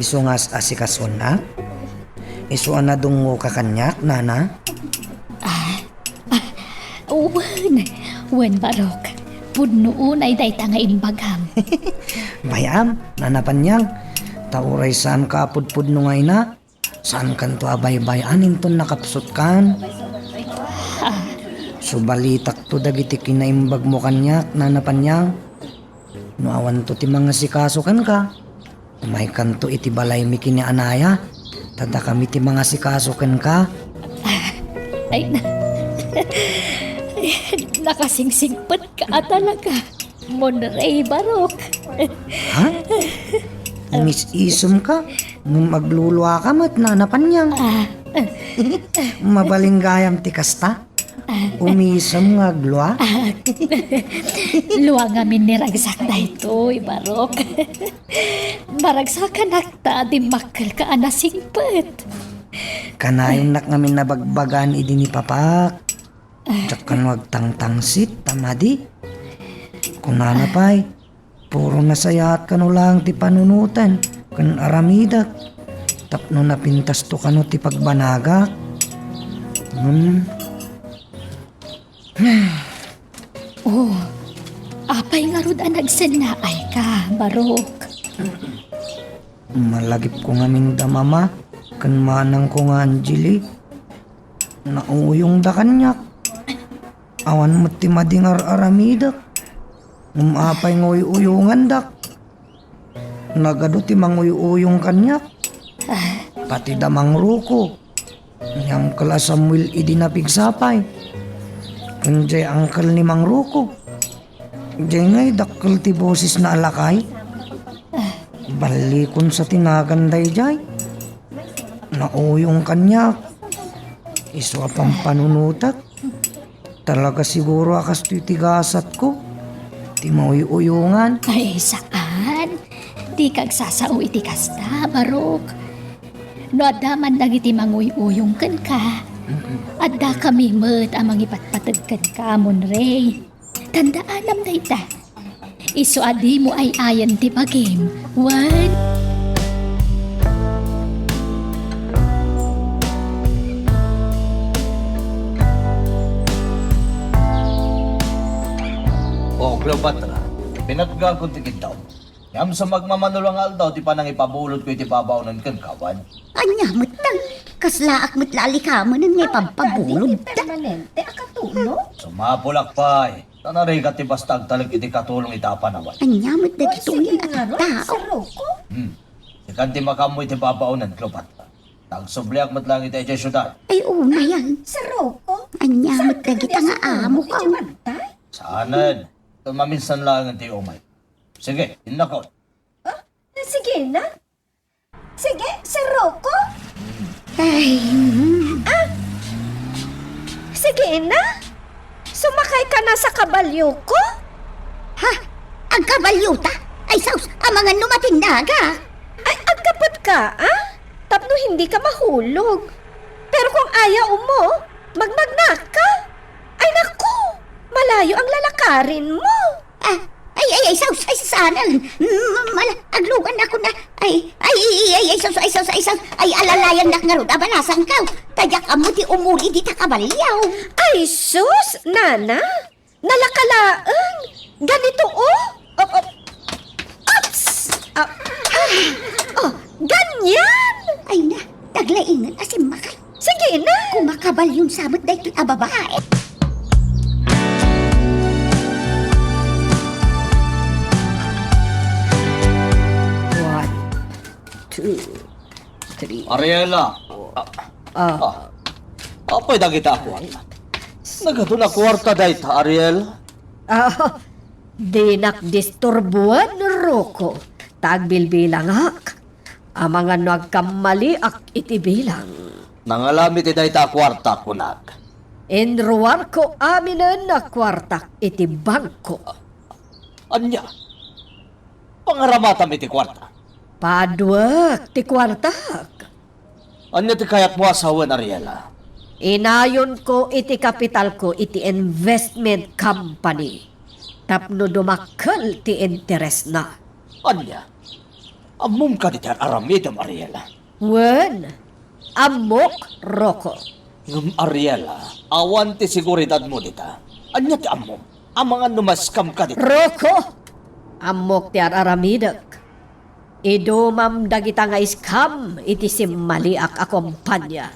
Iso nga asikason na. Iso anadungo ka kanyak, nana. Wen Barok. Punuun ay day nga imbagam. Bayam, nanapan niyang. Tauray saan ka pudpud nungay na. Saan kan to abay-bayanin to nakapsot kan. Subalitak to dagiti kinaimbag mo kanyak, nanapan niyang. Nuawan to ti mga sikasukan ka. May kanto iti balay mi kini anaya. Tada kami ti mga sikasukan ka. Ay, nakasingsingpet ka talaga. Munray, Barok. Ha? Umis-isum ka? Nung magluluwa ka mat nanapan niyang. Mabalinggayam ti kasta? Umisum nga glua? Luwang amin ni ragsak na ito, Barok. Maragsak ka nakta, di makal ka anasingpet. Kanayon nak ngamin nabagbagan idi ni papak. Tsakan wag tangtangsit, tamadi. Kung nanapay, puro nasayat ka no lang ti panunutan. Kan aramidak. Tapno napintas to ka no ti pagbanagak. Apay Hangtod ang nagsinaay ka, Barok. Malagip ko nga ning damama, kan manang ko nga Angeli. Nauyong da kanyak. Awan mo ti madingar aramidak. Umapay ngoy uyungan dak. Nagado ti manguyuyong kanyak. Pati damang ruko. Yang kala Samuel idinapigsapay. Kunjay angkal ni Mang Ruko. Jay ngay dakkel ti boses na alakay. Balikon sa tinaganday jay. Nauyong kanyak. Iso pang panunutat. Talaga siguro akas titigasat ko. Ti mauyuyungan. Ay, saan? Di kag sasao iti kasta, Barok. No adaman lang iti manguyuyong kan ka. Adda kami met amang ipatpatagkan ka, Monray. Tandaan am dayta. Iso adi mo ay ayan ti pagim. One. O, Cleopatra, pinaggagon ti kintaw. Yam sa magmamanulang aldaw, ti panang ipabulot ko iti babaw ng kawan. Anya, matang. Kaslaak mo't lalikaman ng ngay pampabulod da. Permanente, akatulo? Sumapulak pa eh. Tanaray ka ti bastag talag iti katulong itapanawan. Anya, mo't nagituloy at tao. Roko? Ikan ti makamoy ti babaw ng Cleopatra. Nagsubliak mat lang iti iti syudad. Ay, una yan. Sa Roko? Anya, mo't nagita nga amo ka. Saanan? Tumaminsan lang ang ti umay. Sige, inakot. Sige na. Sige, sa Roko? Ay, Sige na. Sumakay ka na sa kabalyo ko? ha? Ang kabalyuta? Ay, saus, ang mga numating naga. Ay, agkapot ka, ah? Tapno hindi ka mahulog. Pero kung ayaw mo, magmagnak ka. Ay, naku! Malayo ang lalakarin mo. Ay, saus, ay, sana. Aglugan ako na. Ay, saus, ay, alalayan na nga ron, abanasan ka. Tayak amo ti umuli di takabalyaw. Ay, sus! Nana! Nalakalaang! Ganito, oh! Oops! Ganyan! Ay na, taglaingan asim makay. Sige na! Kumakabal yung sabot na ito'y ababae. One, two, three. Ariela! Apoy dagita ako. Nagado na kwarta dayta, Ariel. Di nakdisturbuan, Roko. Tagbilbilang hak. Ang mga nagkamali ak itibilang. Nangalamit dayta kwarta kunag. Enruar ko aminan na kwartak iti bangko. Anya? Pangaramata mi ti kwarta. Padwak ti kwartak. Anya ti kayat mo asawan, Ariela? Inayon ko iti kapital ko iti investment company. Tapno dumakkel ti interes na. Anya? Amum ka di aramidam, Ariela. Wen, amok, Roko. Ariela, awan ti seguridad mo dita. Anya ti amum? Amangan numaskam ka dita. Roko, amok ti aramidak. Idumam dagita nga iskam iti simmaliak a kumpanya.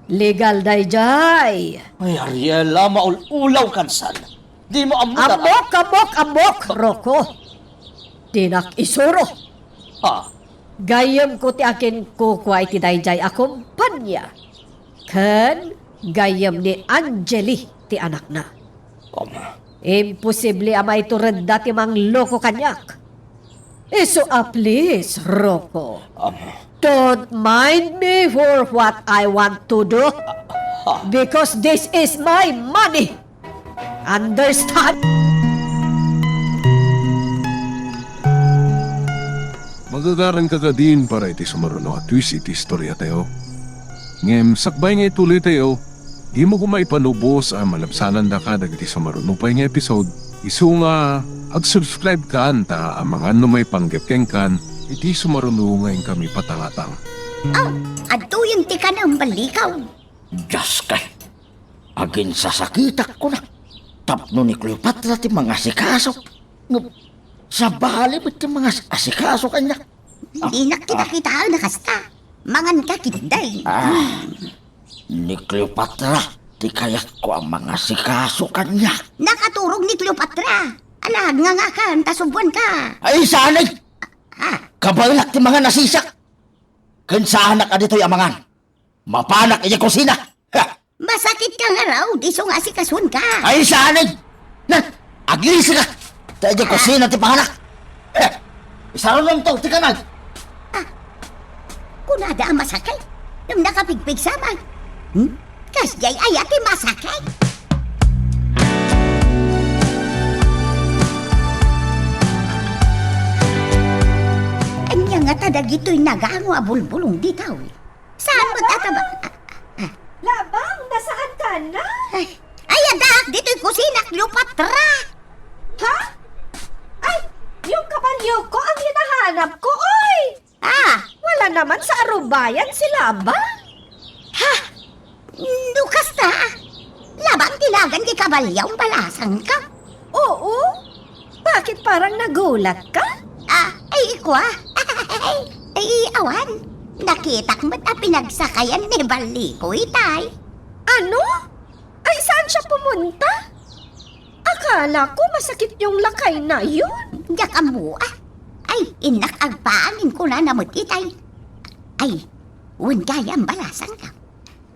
Legal dayjay. Ay, Ariela, maululaw kansan. Di mo amutan. Amok, Roko. Dinak isuro. Gayam ko ti akin kukwa iti dayjay a kumpanya. Ken, gayam ni Angeli ti anak na. Imposible ama ito renda ti mang loko kanyak. Iso please, Roko. Don't mind me for what I want to do. Because this is my money. Understand? Magagaran ka din para iti sumaruno at twist iti istorya tayo. Ngem, sakbay nga ituloy tayo, di mo kumay panubos ang malabsanan da ka dagiti sumaruno pa nga episode. Isu nga, ag-subscribe ka anta ang mga may panggapkeng kan, iti sumaruno ngayon kami patangatang. Atuyin ti ka ng balikaw. Diyos kay. Agin sasakitak ko na. Tapno ni Cleopatra ti mga sikaso. Sa bali ba't yung mga asikaso kanya? Hindi na kita na kasta. Mangan ka kitday. Ni Cleopatra, di kaya't ko ang mga asikaso kanya. Nakaturog ni Cleopatra. Alag nga kan, tasubwan ka. Ay, sanay! Kabalak ti mga nasisak. Kansahanak ka dito'y amangan. Mapanak iya kusina. Ha! Masakit ka nga raw, di so nga si kasun ka. Ay, sanay! Na, agilisi ka! Tayo kusina ti panganak. Isaro lang to, ti kanal. Kunada ang masakit. Nung nakapigpig sama. Kasjay ay ati masakit. Anya nga tadag ito'y nagaango abulbulong ditaw. Saan mo tataba? Labang, nasaan ka na? Ay, adak, dito'y kusina, Cleopatra. Ha? Ay, yung kabalyo ko ang hinahanap ko, oy! Wala naman sa arubayan si Labang. Lukas na. Labang tilagan kay kabalyang balasang ka. Oo? Bakit parang nagulat ka? Ay, ikwa. Ay, awan. Nakita mo't pinagsakayan ni Baliko, itay. Ano? Ay, saan siya pumunta? Akala ko masakit yung lakay na yun. Diyak mo, Ay, inak agpaanin ko na namot, itay. Ay, wan kaya ang balasang ka.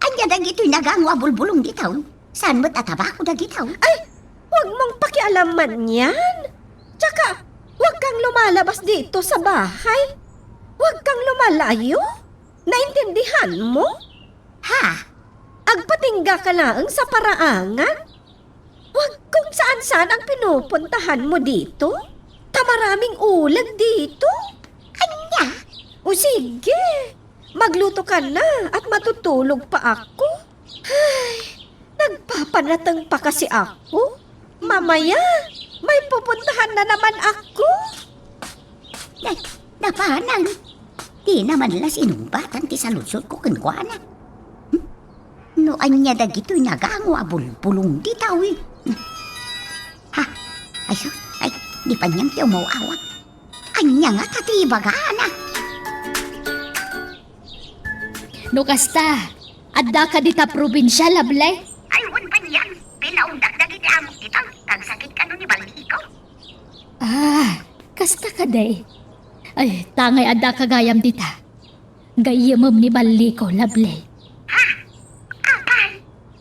Anya dagito'y nagangwa bulbulong ditaw. Saan mo't atabako dagitaw? Ay, huwag mong pakialaman yan. Tsaka, huwag kang lumalabas dito sa bahay. Huwag kang lumalayo. Naintindihan mo? Agpatingga ka lang sa paraangan. Huwag kung saan-saan ang pinupuntahan mo dito. Tamaraming ulag dito. Anya? O sige, magluto ka na at matutulog pa ako. Ay, nagpapanatang pa kasi ako. Mamaya, may pupuntahan na naman ako. Napahanang. Di naman la sinumbatan ti saludsod ko kankwana. No anya dagito'y nagangwa bulbulong ditaw eh. Ay, sus, ay, di pa niyang ti umawawak. Anya nga tatibagana. No kasta, adda ka dita probinsya, Lablay. Ay, wan pa niyan. Pinaundak na ginamok ditaw. Tagsakit ka nun ni Baliko. Kasta ka day. Ay, tangay adda ka gayam dita. Gayamam ni Baliko, Lablay.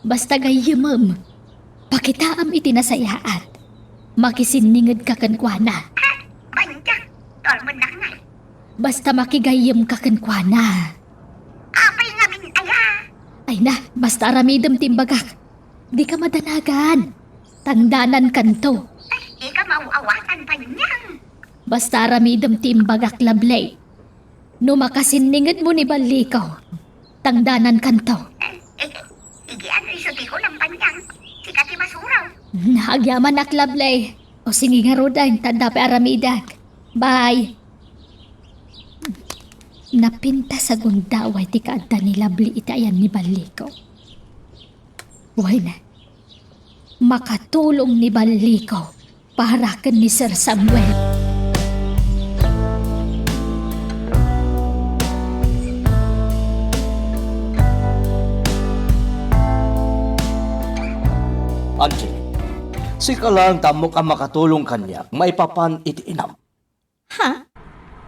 Basta gayamam, pakitaam iti nasayaat. Makisiningad ka kankwana. Banya, tolman na nga. Basta makigayam ka kankwana. Apay ngamin aya. Ay na, basta aramidam timbagak. Di ka madanagan. Tangdanan kanto. Di ka mauawatan pa niyang. Basta aramidam timbagak, Lablay. No makasiningad mo ni Baliko, tangdanan kanto. Igi ano isuti ko ng panyang. Sikat si Masuraw. Nagyaman ak, Lablay. O sige nga rodan, tanda pa aramidak. Bye. Napinta sa gundaway ti kaadda ni Labli itayan ni Baliko. Uy na. Makatulong ni Baliko para kan ni Sir Samuel. Angie, sika lang tamo ka makatulong kanya, maipapan iti inam.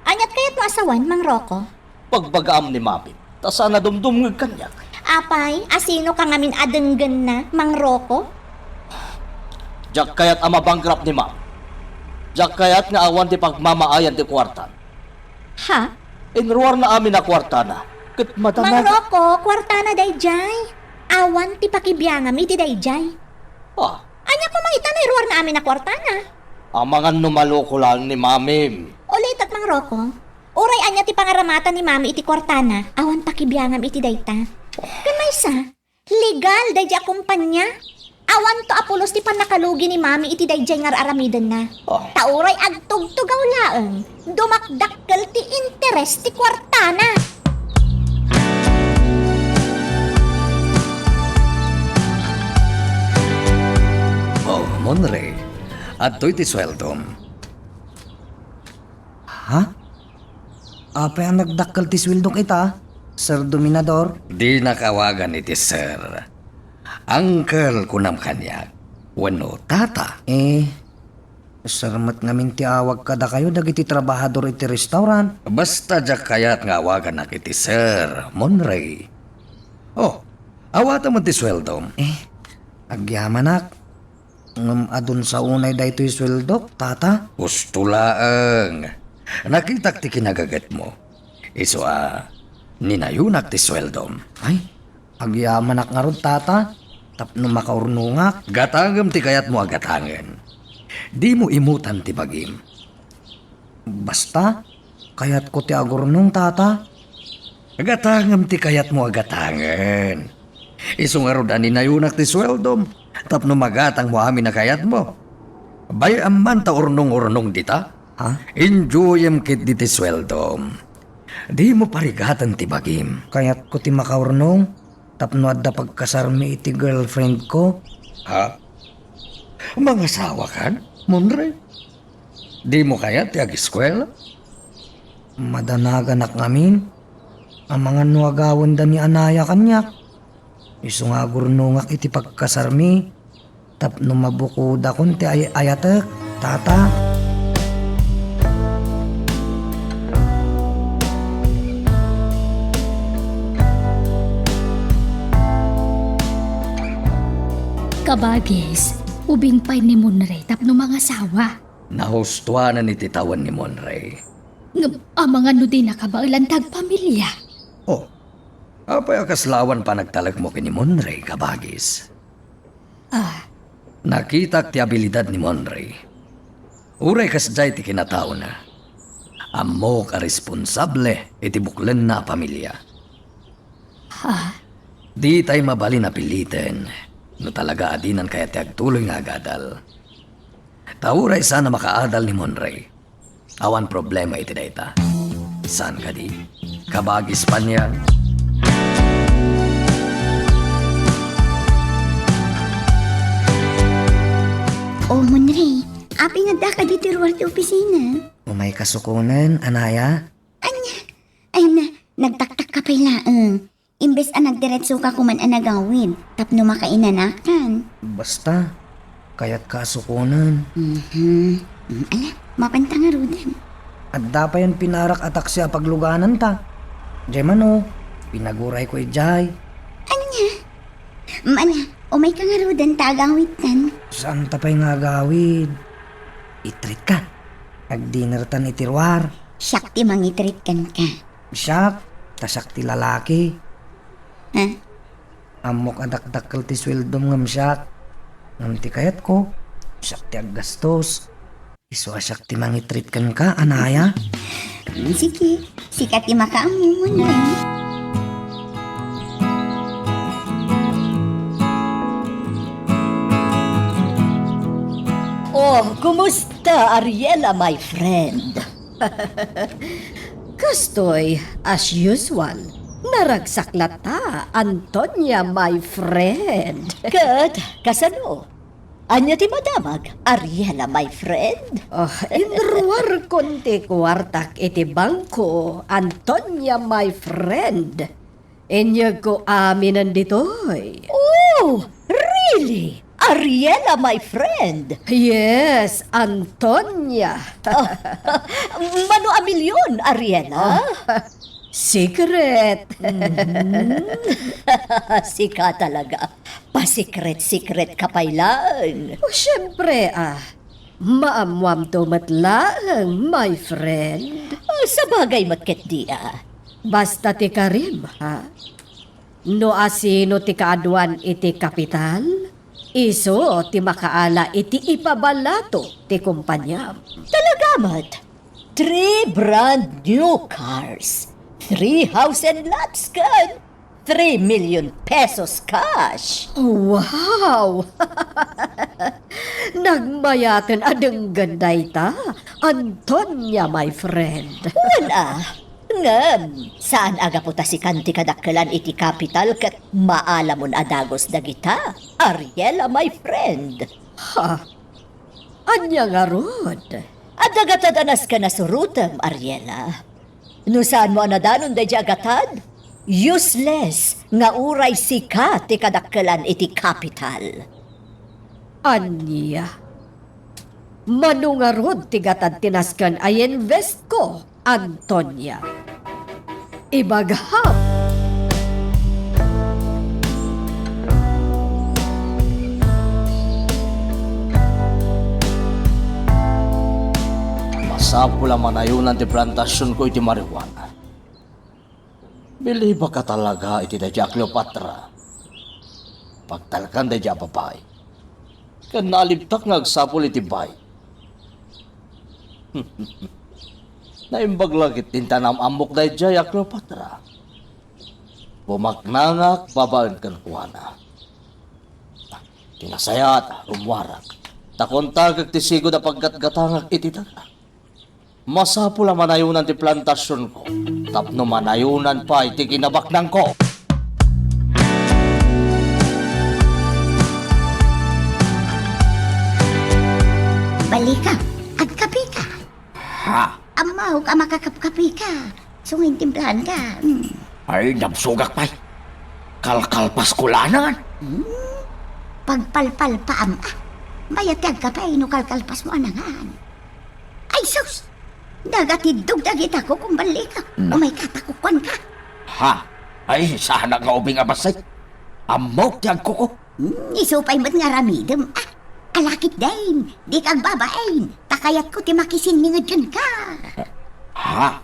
Anyat kaya't mo asawan, Mang Rocco? Pagbagaam ni Mami, ta sana dumdumngag kanya. Apay, asino ka ngamin adenggan na, Mang Rocco? Diyak kayat ama bankrupt ni Ma'am. Diyak kayat nga awan ti pagmamaayan ti kwartan. Inruar na amin na kwarta na. Kat Mang matanag... Rocco, kwarta na dayjay. Awan ti pakibiyangam iti dayjay. Anya ko mangita na iruar na amin na kwarta na. Amangan numaloko lang ni Mami. Ulit at Mang Rocco, uray anya ti pangaramatan ni Mami iti kwarta na, awan pakibiyangam iti dayta. Kamaysa, legal dayjay akumpanya. Awan to apulos ti panakalugi ni Mami iti dayjay nga aramidan na. Tauray agtugtugaw laeng, dumakdakkel ti interes ti kwarta na. Monre, at to'y ti sweldom. Ha? Apay ang nagdakkel ti swildok ita, Sir Dominador? Di nakawagan iti sir. Uncle kunam kanya. Wano tata. Saramat ngamin ti awag kada kayo dagiti trabahador iti restaurant. Basta jak kayat nga awagan na kiti sir. Monray. Oh, awata mo ti sweldom. Agyamanak. Ngam adun sa unay da ito'y sweldok, tata. Ustulaang. Nakitak ti kinagagat mo. Iso ninayunak ti sweldom. Ay, agyamanak nga ron, tata. Tapno makaurnungak. Gatangam ti kayat mo agatangan. Di mo imutan ti bagim. Basta, kayat ko ti agurnong, tata. Agatangam ti kayat mo agatangan. Isong arod ninayunak ti sweldom. Tapno magatang mo amin na kayat mo. Bayam man ta urnong-urnong dita. Ha? Enjoyem kit di ti sweldom. Di mo parigatan ti bagim. Kayat ko ti makaurnong. Tapno adda pagkasarmi iti girlfriend ko. Ha? Mga sawa kan? Monre? Di mo kaya ti ag-eskwela? Madanaganak ngamin. Ang mga nuagawan da ni Anaya kanyak. Iso nga gurnungak iti pagkasarmi. Tapno mabukuda kun ti ayatek, tata. Kabagis, ubing pay ni Munre tapno mga sawa. Nahustuanan iti tawan ni Monray. Ang mga nudi nakabailan tagpamilya. Oh, apay akaslawan pa nagtalag mo kini Monray, kabagis. Nakita ti abilidad ni Monray. Uray kasjay ti kinatao na. Amo ka responsable iti buklen na pamilya. Di tayo mabali na pilitin. No talaga adinan kaya ti agtuloy nga agadal. Tauray sana makaadal ni Monray. Awan problema iti dayta. Saan ka di? Kabagis pa niya. Oh, Munray, api nga da ka dito ruwal ti opisina. Umay kasukunan, Anaya. Ay na, nagtaktak ka pa'y laang. Imbes ang nagdiretso ka kuman ang nagawin, tapno makainanakan. Basta, kayat kasukunan. Ala, mapanta nga rudan. Adda pa yan pinarak atak siya pagluganan ta. Jemano, pinaguray ko ijay. Mala, umay ka nga rudan tagang witan. Saan ta pa'y nga gawid? Itrit ka. Agdinner tan itirwar. Siyak ti mangitrit kan ka. Siyak, tasak ti lalaki. Ha? Amok adak-dakkel ti sweldom ngam siyak. Ngam ti kayat ko, siyak ti aggastos. Iso siyak ti mangitrit kan ka, Anaya. Sige, sikat ti makaamu Munray. Oh, kumusta, Ariela, my friend? Kastoy, as usual, naragsak lata, Antonia, my friend. Kat, kasano? Anya ti madamag, Ariela, my friend? Oh, inruwar konti kwartak iti bangko, Antonia, my friend. Inyag ko aminan ditoy. Oh, really? Ariela, my friend? Yes, Antonia. Mano a milyon, Ariela? Secret. Sika talaga. Pasikret-sikret ka pa lang. O syempre maamwam tumatlang, my friend. Sa bagay matket di Basta ti Karim, ha? No asino ti kaadwan iti kapital, iso ti makaala iti ipabalato ti kumpanya. Talaga mat. 3 brand new cars. 3 house and lots kan. 3 million pesos cash. Wow! Nagmayaten adeng ganday ta, Antonia, my friend. Wala. Ngam, saan aga po ta si kanti kadakkelan iti capital kat maalamon adagos dagita? Ariela, my friend. Ha? Anya nga rod? At agatadanas ka na surutem, Ariela. No saan mo anadanon da agatad? Useless nga uray sika ti kadakkelan iti capital. Anya, manungarod ti gatad tinaskan ay invest ko, Antonia. Ibaghap. Masapo lang manayunan ti plantasyon ko iti marijuana. Bili ba ka talaga iti dadya Cleopatra? Pagtalkan dadya babae. Kan nalibtak nga agsapol iti bay. Naimbag lagit din tanam amok dadya Cleopatra. Bumaknangak babaan kan kuwana. Tinasayat, rumwarak. Takontagag ti sigo na paggatgatangak iti daga. Masapo lang manayunan ti plantasyon ko. Tapno manayunan pa iti kinabaknang ko. Balika, agkapi ka. Ha? Amaw ka makakapkapi ka. Sungin timplahan ka. Ay, namsugak pa'y. Kalkalpas ko lanangan. Pagpalpal pa ama. Mayatag ka pa inukalkalpas mo anangan. Ay sus! Nagatidog dagit ako kung balik ka. O may katakukan ka. Ha? Ay, sana nga ubing abasay. Amok tiyag ko ko. Isupay mo't nga ramidem. Alakit dahin. Di kag babain. Takayat ko ti makisiningid kan ka. Ha?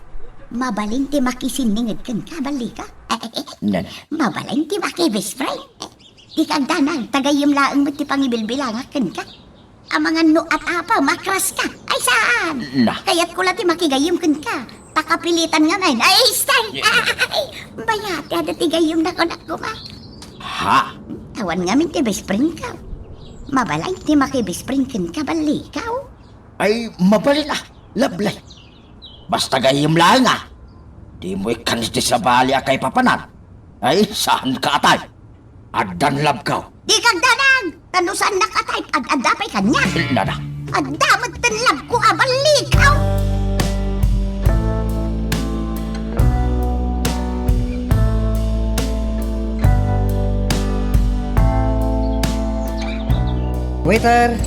Mabalin ti makisiningid kan ka, balik ka. Nan. Mabalin ti makibespray. Di kag danang, tagayim laang mo ti pangibilbilangak kan ka. Ang mga no at apa, makras ka. Ay saan? Na. Kaya't ko lati makigayim kan ka. Takapilitan nga ngayon. Ay, stay! Ay, bayati, ada ti gayim na ko na kuma. Ha? Tawan nga min ti bespring ka. Mabalay ti makibespring kan ka, balikaw. Ay, mabalin Lablay. Basta gayim lang Di mo ikanis di sa bali kay papanan. Ay, saan ka atay? Adan labkaw. Di kag danang! Tanusan nakatay, ad-adapay ka niya. Nada. Adamot tanlab ko, balikaw! Waiter,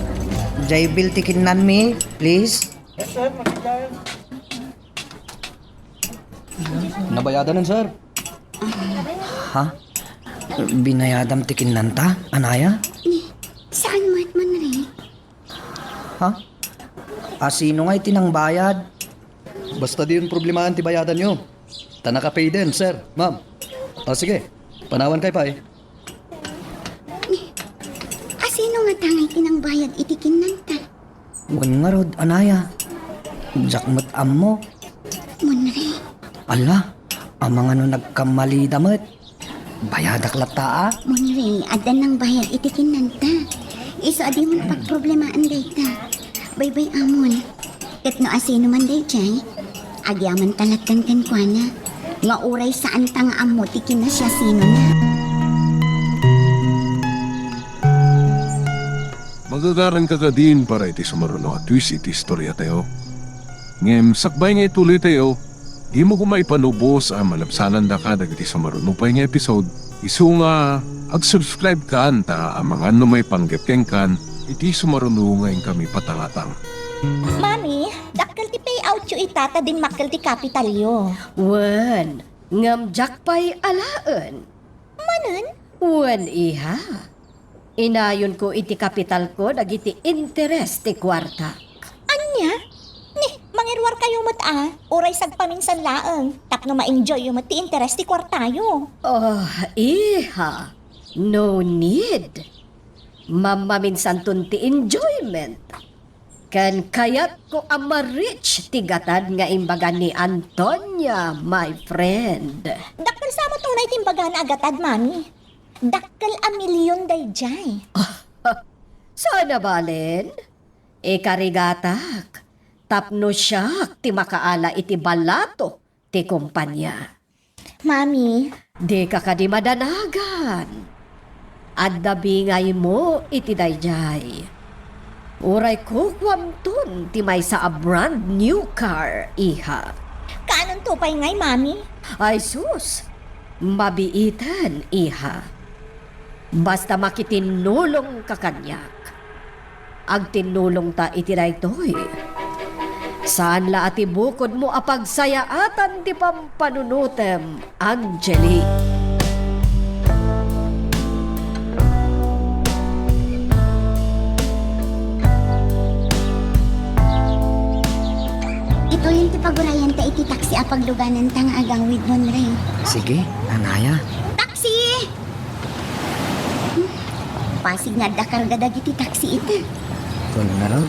jay bill tikinan me, please. Nabayadan sir. Ha? Binayadam tikinan ta, anaya? Saan mo man rin? Ha? Sino nga itinang bayad? Basta di yung problemahan ti bayadan nyo. Tanaka-pay din, sir, ma'am. Sige, panawan kay pa Asino nga tangay tinang bayad itikin nanta? Wan nga rod, anaya. Jakmat ammo. Munre, Ala, ang mga no nagkamali damat. Bayadak lata munre, adan ng bayad itikin nanta. Iso adi mo na pagproblemahan day ta. Bay-bay amon. Ket no asino man day jay. Agyaman talatan kan kwa na. Nga uray saan tang amo tikin na siya sino na. Magagaran ka din para iti sumaruno at twist iti istorya tayo. Ngem, sakbay nga ituloy tayo. Di mo kumay panubos ang malapsanan da ka dagiti sumaruno pa nga episode. Isu nga, ag-subscribe ka anta ang mga may panggepkeng kan iti sumaruno ngayon kami patangatang. Mami, dakkel ti payout yu itata din makkel ti capital yo. Wen, ngamjak pa'y alaan. Manan? Wen, iha. Inayon ko iti kapital ko dagiti interest ti kwarta. Anya? Ni, mangirwar kayo mat oray sagpaminsan laeng. Tapno ma-enjoy yung mat ti interest ti kwartayo. Oh, iha. No need. Mamaminsan ti enjoyment. Kan kayat ko ang ma-reach ti gatad nga imbaga ni Antonia, my friend. Dakkel sama tunay timbaga na agatad, mami. Dakkel a milyon dayjay. Sana balen? Karigatak. Tapno siya ti makaala iti balato ti kumpanya. Mami, Di ka kadi madanagan. At dabingay mo iti dayjay. Uray ko kwamton ti may sa a brand new car, iha. Kanon to pa'y ngay, mami? Ay sus, mabiitan, iha. Basta makitinulong ka kanyak. Ag tinulong ta itiray to'y. Saan la ati bukod mo apagsayaatan ti pampanunutem, Angelique? Ito yung tipagurayan ta iti taksi apagluganan ta nga agang with Monray. Sige, Anaya. Taksi! Pasig nga dakar gadag iti taksi ita. Kung naroon,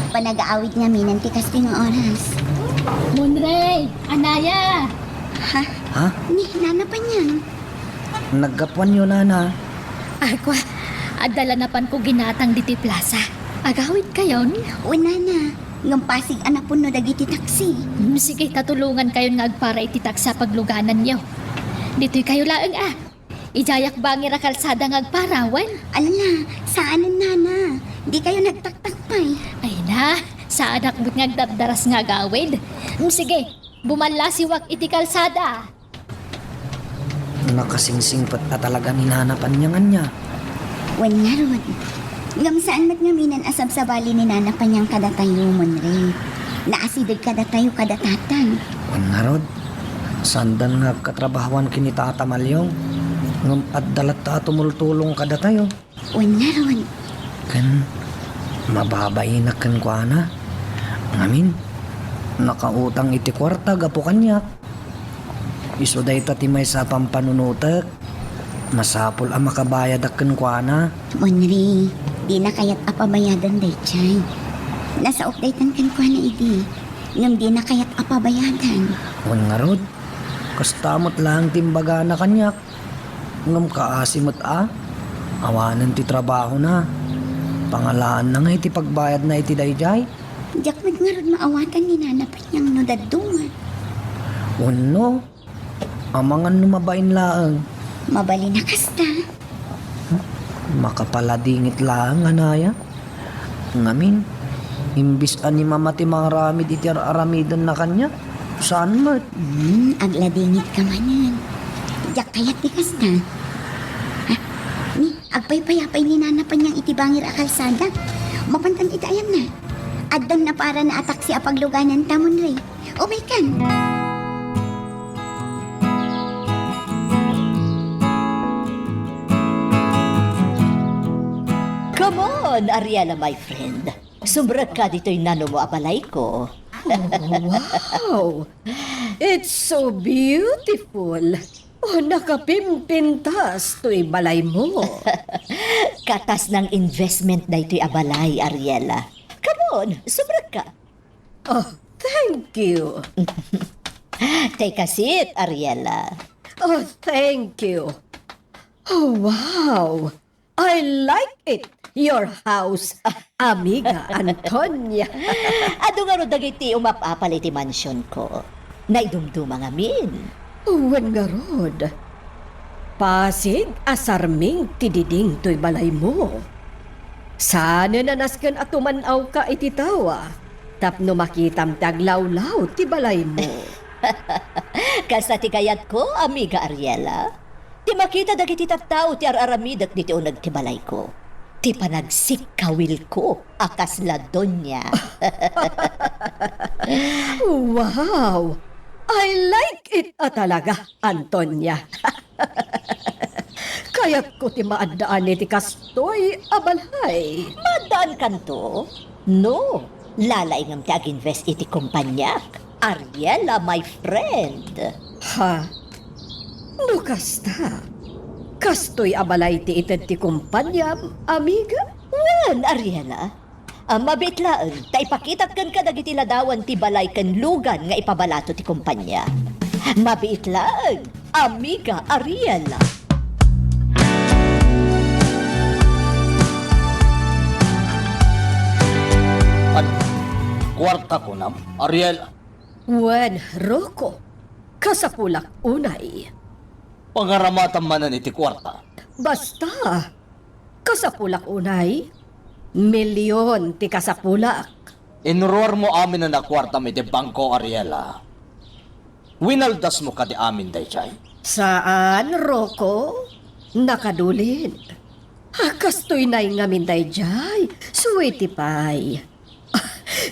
Panag-aawid nga minan ti kasto nga oras. Monray, Anaya, Ha? ha? Ni, nana pa niyan. Naggapuan yun, Nana. agwa, adalanapan ko ginatang diti plaza. Agawid kayon? Una na. Ngam pasig anapon no dagiti taksi. Sige, tatulungan kayon nga agpara ititak sa pagluganan niyo. Dito'y kayo laeng Ijayak bangir a kalsada nga agparawan. Alala, saan ang nana? Di kayo nagtaktak pa eh. Ay na, sa anak mo't nga agdabdaras nga agawid. Sige, bumalasiwak iti kalsada. Nakasingsing pat talaga ni Nana panyangan niya. Wan nga rod. Ngam saan mat nga minan asab sa bali ni nana pa niyang kadatayo monre. Naasidag kadatayo kadatatan. Kung narod, sandan nga katrabahawan kini Tata Malyong. Ngam at dalat ta tumultulong kada tayo. Wan nga rod. Kan, mababayin na kan kwa na. Ngamin, nakautang iti kwarta gapo kanyak. Iso day tatimay sa pampanunutak. Masapol ang makabayad akan kwa na. Monre, di na kayat apabayadan day chay. Nasa updatean kan kwa na idi. Ngam di na kayat apabayadan. Kung narod, kastamot lang timbaga na kanyak. Ngam kaasimot awanan ti trabaho na. Pangalaan na nga iti pagbayad na iti dayjay. Diyak nga rod maawatan ni nana pa niyang no dadungan. Uno, amangan numabain laang. Mabali na kasta. Makapaladingit lang, Anaya. Ngamin, imbis ani mamati mga ramid iti aramidan na kanya. Saan mat? Agladingit ka manan. Diyak kayat di kasta. Ha? Ni, agpay-payapay ni nana pa niyang itibangir a kalsada. Mapantan itayam na. Addam na para na atak si apagluganan tamon ray. O may kan. Come on, Ariela, my friend. Sumbrat ka dito'y nano mo abalay ko. Wow! It's so beautiful. Oh, nakapimpintas to'y balay mo. Katas ng investment na ito'y abalay, Ariela. Come on, sumbrat ka. Oh, thank you. Take a seat, Ariela. Oh, thank you. Oh, wow. I like it. Your house, amiga Antonia. Ado nga ro dagiti umapapal iti mansyon ko. Naidumduma nga min. Uwan nga rod. Pasig asarming tididing to'y balay mo. Sana nanaskan at tumanaw ka iti tawa. Tapno makitam taglawlaw ti balay mo. Kasta ti kayat ko, amiga Ariela. Ti makita dagiti tattao ti araramidak diti unag ti balay ko. Ti panagsikawil ko, akas la donya. Wow! I like it talaga, Antonia. Kaya't ko ti maadaan ni ti kastoy abalhay. Madaan kanto? No, lalaingam ti ag-invest iti kumpanyak. Ariela, my friend. Ha? No kasta? Kastoy abalay ti ited ti kumpanyam, amiga? Wan, Ariela. Mabitlaan, ta ipakitak kan ka dagiti ladawan ti balay kan lugan nga ipabalato ti kumpanya. Mabitlaan, amiga Ariela. Ano? Kwarta ko na, Ariel. Wen, Rocco. Kasapulak unay. Pangaramatan manan iti kwarta. Basta, kasapulak unay. Milyon ti kasapulak. Inroar mo amin na nakwarta mi ti Bangko Ariela. Winaldas mo ka di amin dayjay. Saan, Rocco? Nakadulin. Kastoy na yung ngamin dayjay. Sweetie pie.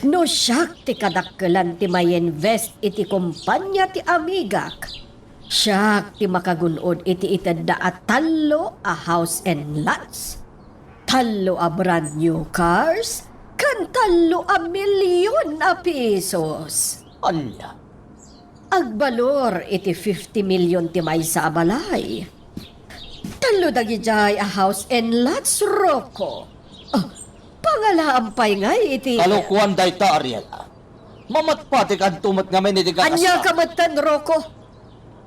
No siyak ti kadakkelan ti may invest iti kumpanya ti Amigak. Siyak ti makagunod iti itadda at talo a house and lots. Talo a brand new cars. Kan talo a milyon a pesos. Anya? Agbalor iti 50 milyon ti may sa abalay. Talo dagi jay a house and lots, Rocco. Pangalampay nga iti... Kalukuan dayta, Ariela. Mamatpatik ang tumat nga may nitigakas Anya kamatan, Rocco.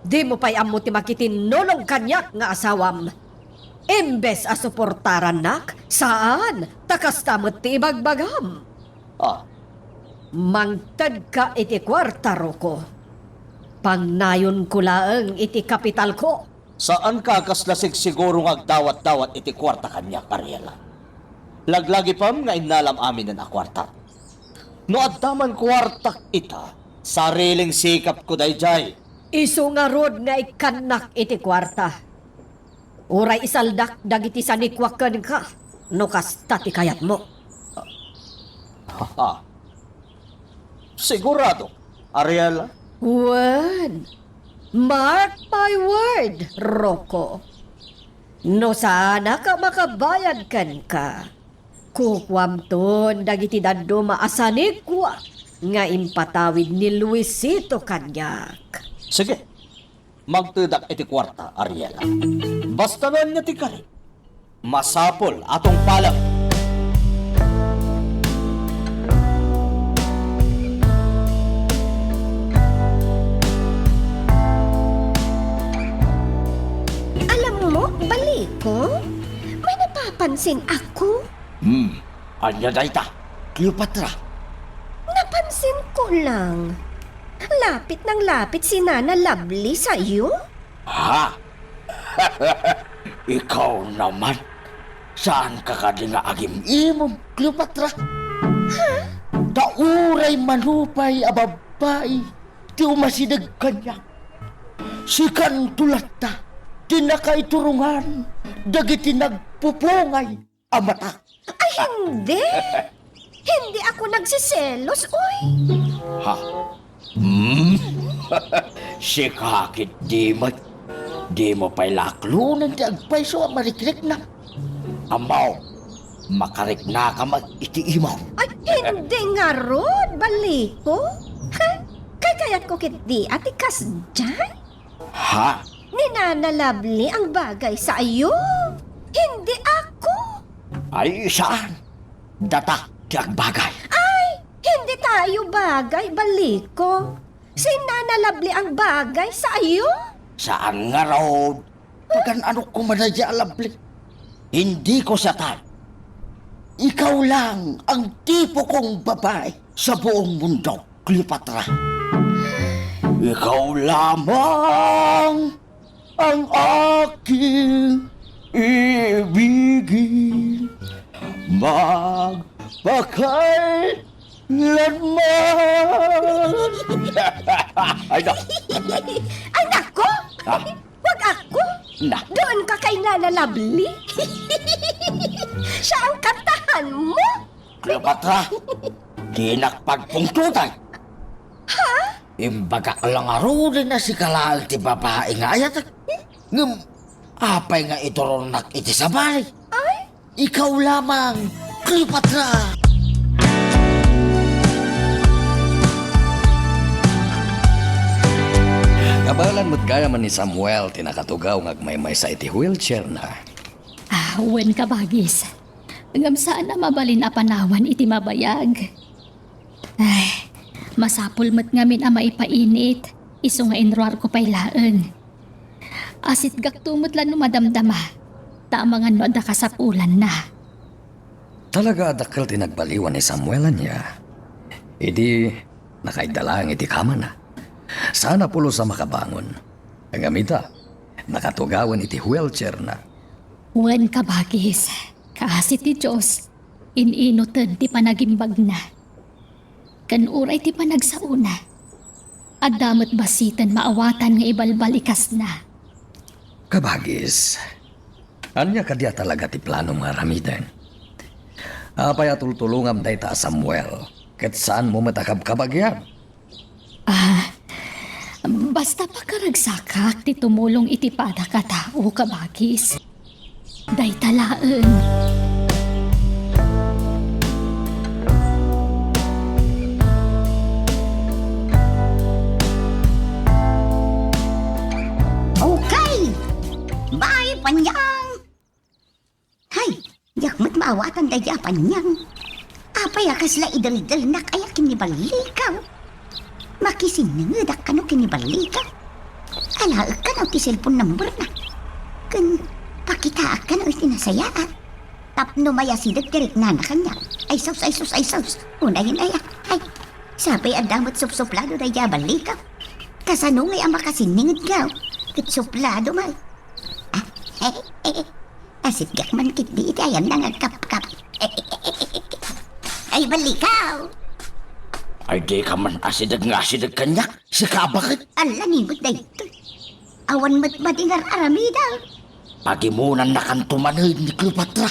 Di mo pa'y amo ti makitinulong kanyak nga asawam. Imbes a suportaran nak, saan? Takas tamot ti ibagbagam. Mangtad ka iti kwarta, Rocco. Pangnayon ko laeng iti kapital ko. Saan ka kaslasig siguro nga agdawat-dawat iti kwarta kanya, Ariela? Laglagi pam nga inalam amin na kwarta. No addaman kwarta ita, sariling sikap ko dayjay. Isu nga rod nga ikanak iti kwarta. Uray isaldak dagiti sanikwakan ka. No kasta ti kayat mo. Haha. Sigurado, Ariela? Wan. Mark my word, Rocco. No sana ka makabayad kan ka. Kukwam ton dagiti daddo maasanikwa nga impatawid ni Luisito kanyak. Sige, magtudak iti kwarta, Ariela. Basta nun niya ti kari. Masapol atong palam. Alam mo, Baliko, may napapansin ako. Anya dayta, Cleopatra. Napansin ko lang. Lapit ng lapit si Nana Lovely sa iyo. Ha? Ikaw naman. Saan ka nga agim imong, Cleopatra? Ha? Dauray manupay a babae. Ti umasidag kanya. Sikan tulata. Tinakaiturungan. Dagiti nagpupungay. Amata. Ay, hindi. Hindi ako nagsiselos, oy. Ha? Sikakit di mo pa'y laklunan di agpayso ang marikrik na. Amaw, makarik na ka mag-iti-imaw. Ay, hindi nga rod, Baliko. Ha? Kayat ko kiti ati kas dyan? Ha? Ni Nana Lovely ang bagay sa iyo. Hindi ako. Ay, saan? Data, di agbagay. Ay, hindi tayo bagay, Baliko. Si Nana Lovely ang bagay sa iyo. Saan nga raw? Pagan ano ko manadya alabli. Hindi ko satan. Ikaw lang ang tipo kong babae sa buong mundo, Cleopatra. Ikaw lamang ang aking ibigin. Magpakailanman. Ay, no. Ay, nako! Ah. Wag ako! Na. Doon ka kay Nana Lovely. Siya ang kantahan mo. Cleopatra, kinakpagpungtutay. Ha? Imbaga lang arunin na si Kalal ti babae nga ayat. Ngam, apay nga ito ronak iti sabay. Ay? Ikaw lamang, Cleopatra. Kabalan mo't gaya man ni Samuel tinakatugaw ngagmaymay sa iti wheelchair na. Wen ka bagis. Ngam saan na mabalin a panawan iti mabayag. Ay, masapul mo't ngamin a maipainit. Iso nga inruar ko pa'y laan. Asit gaktumot lang numadamdama. Tama nga no ada kasapulan na. Talaga adakal tinagbaliwan ni Samuel niya. Idi nakaidala ang iti kama na. Sana pulo sa makabangon. Ang amita, nakatugawan iti wheelchair na. Wen ka bagis. Kaasit ti Diyos. Ininutan ti panagimbag na. Kanuray ti panagsauna. At damat basitan maawatan nga ibalbalikas na. Kabagis, anya ka diya talaga ti plano nga ramidan. Apay atultulungam day ta Samuel, ket saan mo matakab-kabagyan? Basta pakaragsakak ti tumulong iti pada katao kabagis. Day talaan. Okay! Bye, Panyang! Hay, yakmat maawatan daya, Panyang. Apay akas la idal-dal na kaya kinibalikaw. Makisinangadak ka no kinibalikaw. Alaag ka no ti cellphone number na. Kan pakitaak ka no itinasayaan. Tapno maya sidag tirik na kanya. Ay sus, ay sus, ay sus. Unahin ay, ay. Sabay adamot suplado daya balikaw. Kasano ngay ang makasiningid ka. Suplado man. Asit gak man kit di iti ayan na nagkap-kap. Ay balikaw. Ay di ka man asidag nga asidag kanya. Saka bakit? Ala nimot na ito. Awan madingar aramidaw. Pagimunan na kantumanay ni Cleopatra.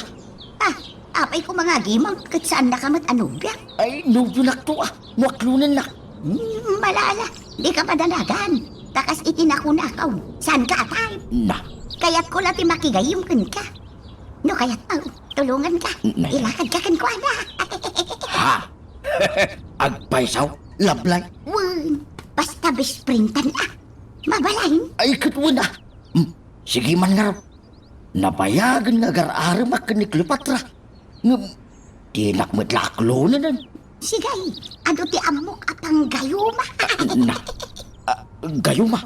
Apay ko mga gimang kat saan nakamat anubyak. Ay, nubunak to Nuaklunan na. Malala, di ka padalagan. Takas itinako-nakaw. Saan ka atay? Na. Kaya't ko lati makigayong ka. No kaya't tulungan ka. Na. Ilakad ka kan kwa na. Ha? Agpaisaw? Lablay? Wan, basta bisprintan na. Mabalain. Ay, katuna. Sige man nga raw. Napayagan nga gar-aramak ni Cleopatra. Di nakmadlaklo na. Sigay, ano ti amok apang gayuma. Na. Gayuma?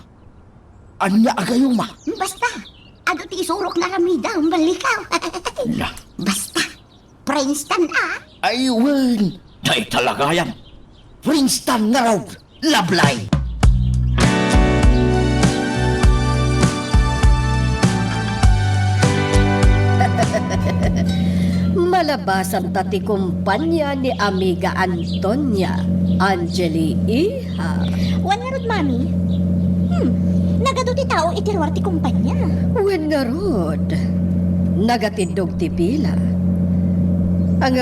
Anya agayuma? Basta, ano ti isurok na ramida ang balikaw. Na. Basta, Princeton Ay, wen. Day talaga yan. Princeton nga raw. Lablay. Malabasan tati kumpanya ni Amiga Antonia, Angeli Iha. Wan nga rod, mami. Nagado ti tao itirwar ti kumpanya. Wen nga rod, nagatindog ti pila. Ang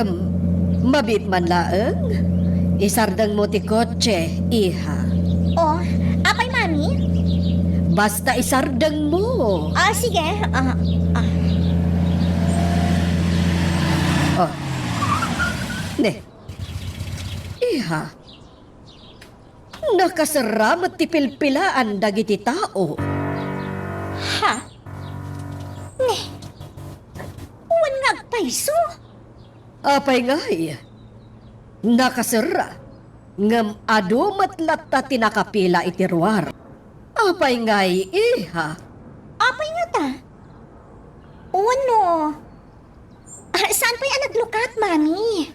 mabit man laeng, isardang mo ti kotse, Iha. Oh, apay, mami? Basta isardang mo. Sige. Ne, Iha, nakasaramat ti pilpilaan dagiti tao. Ha? Ne, wan ngagpaiso. Apay ngay, nakasara, ngam adumat latta tinakapila itirwar. Apay ngay, Iha. Apay nga ta? Uno. Saan pa yan naglukat, mami?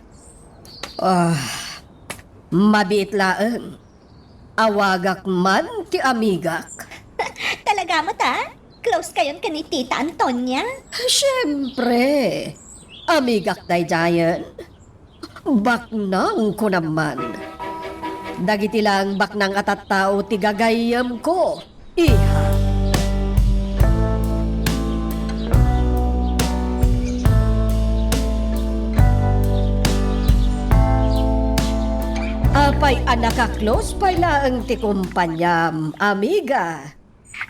Mabit laeng. Awagak man ti amigak. Talaga mo ta? Close kayon ka ni Tita Antonia? Siyempre, amigak day dayan. Baknang ko naman. Dagiti lang baknang atat tao ti gagayam ko, Iha. Apay anak ka close pa lang ti kumpanyam, amiga.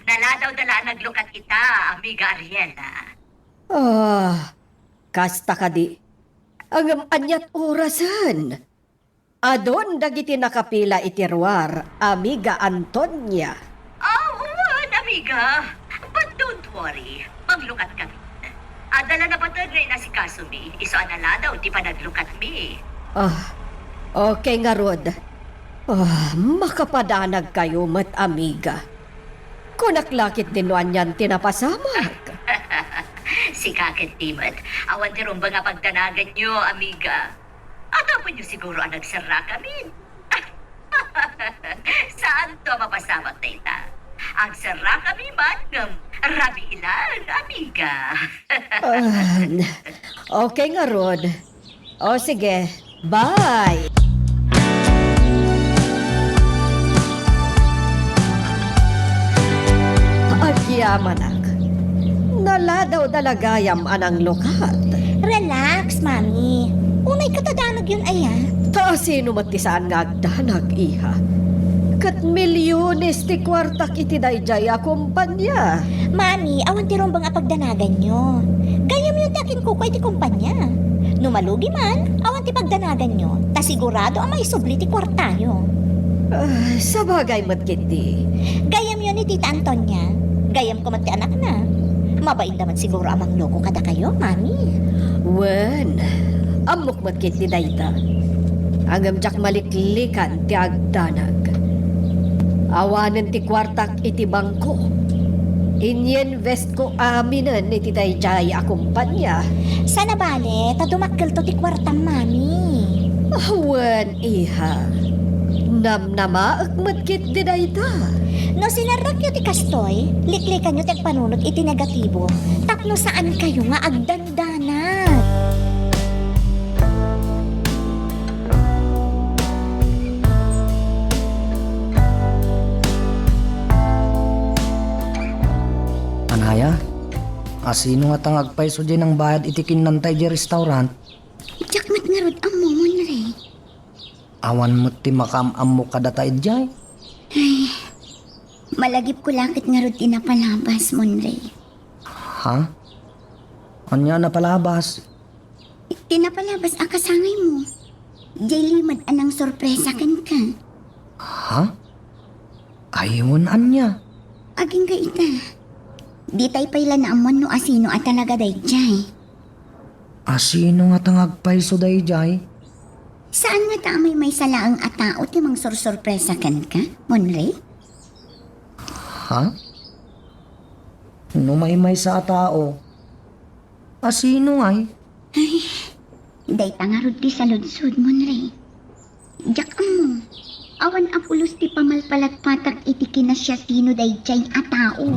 Dala daw naglukat kita, amiga Ariela. Kasta ka di. Ang anyat orasan. Adon dagiti nakapila itirwar, amiga Antonia. Amiga. But don't worry, maglukat kami. Adala na patad na si Kasumi. Iso adala daw, di pa naglukat mi. Okay nga, Rod. Makapadanag kayo, mat amiga. Kunaklakit dinuan yan tinapasamag. Si Kakit Timat, awan di rumba nga pagtanagan nyo, amiga. At ako nyo siguro ang nagsara kami. Saan to mapasamag, tita? Ang sara kami man ng rabi ilan, amiga. Okay nga, Rod. O sige, bye! Agyamanak. Nala daw dalagayam anang lukat. Relax, Mami. Unay katadanag yun ay Ta sino matisaan nga agdanag, iha. Kat milyones ti kwartak iti dayjay a kumpanya. Mami, awan ti rombang apagdanagan nyo. Gayam yun dakin kukoy ti kumpanya. Numalugi man, awan ti pagdanagan nyo. Ta sigurado ang maisubli ti kwartayo. Sa bagay matkiti. Gayam yun ni Tita Antonia. Gayam ko man ti anak na. Mabait naman siguro amang loko kada kayo, Mami. Wen, amok matkiti dayta. Angam jak maliklikan ti agdanag. Awanan ti kwartak iti bangko. Inyinvest ko aminan iti dayjay a kumpanya. Sana bale, ta dumakkel to ti kwartam, Mami. Wen, iha. Namnamaak matkit di dayta. No sinarak yo ti kastoy, liklikan nyo ti panunod iti negatibo. Tapno saan kayo nga agdandanat. Anaya, asino nga tangagpay so di ng bayad itikin nantay di restaurant? Jakmat nga rod ang momon rin. Awan mo ti makamam mo kadatay jay. Ay, malagip ko lakit nga rod tinapalabas, Monray. Ha? Anya na palabas? Tinapalabas ang kasangay mo. Jay limad anang sorpresa kan ka. Ha? Ayun anya. Aging ka ita. Di tay payla na amon no asino at talaga day jay. Asino nga tangagpay so day jay? Saan nga tamay may salaang atao ti mang sorpresa kan ka, Monray? Ha? Numay sa tao. Asino ngay? Day tangarod ti sa ludsud, Monray. Jak mo. Awan apulos ti pamalpalat-patak iti kinasya sino day jay atao.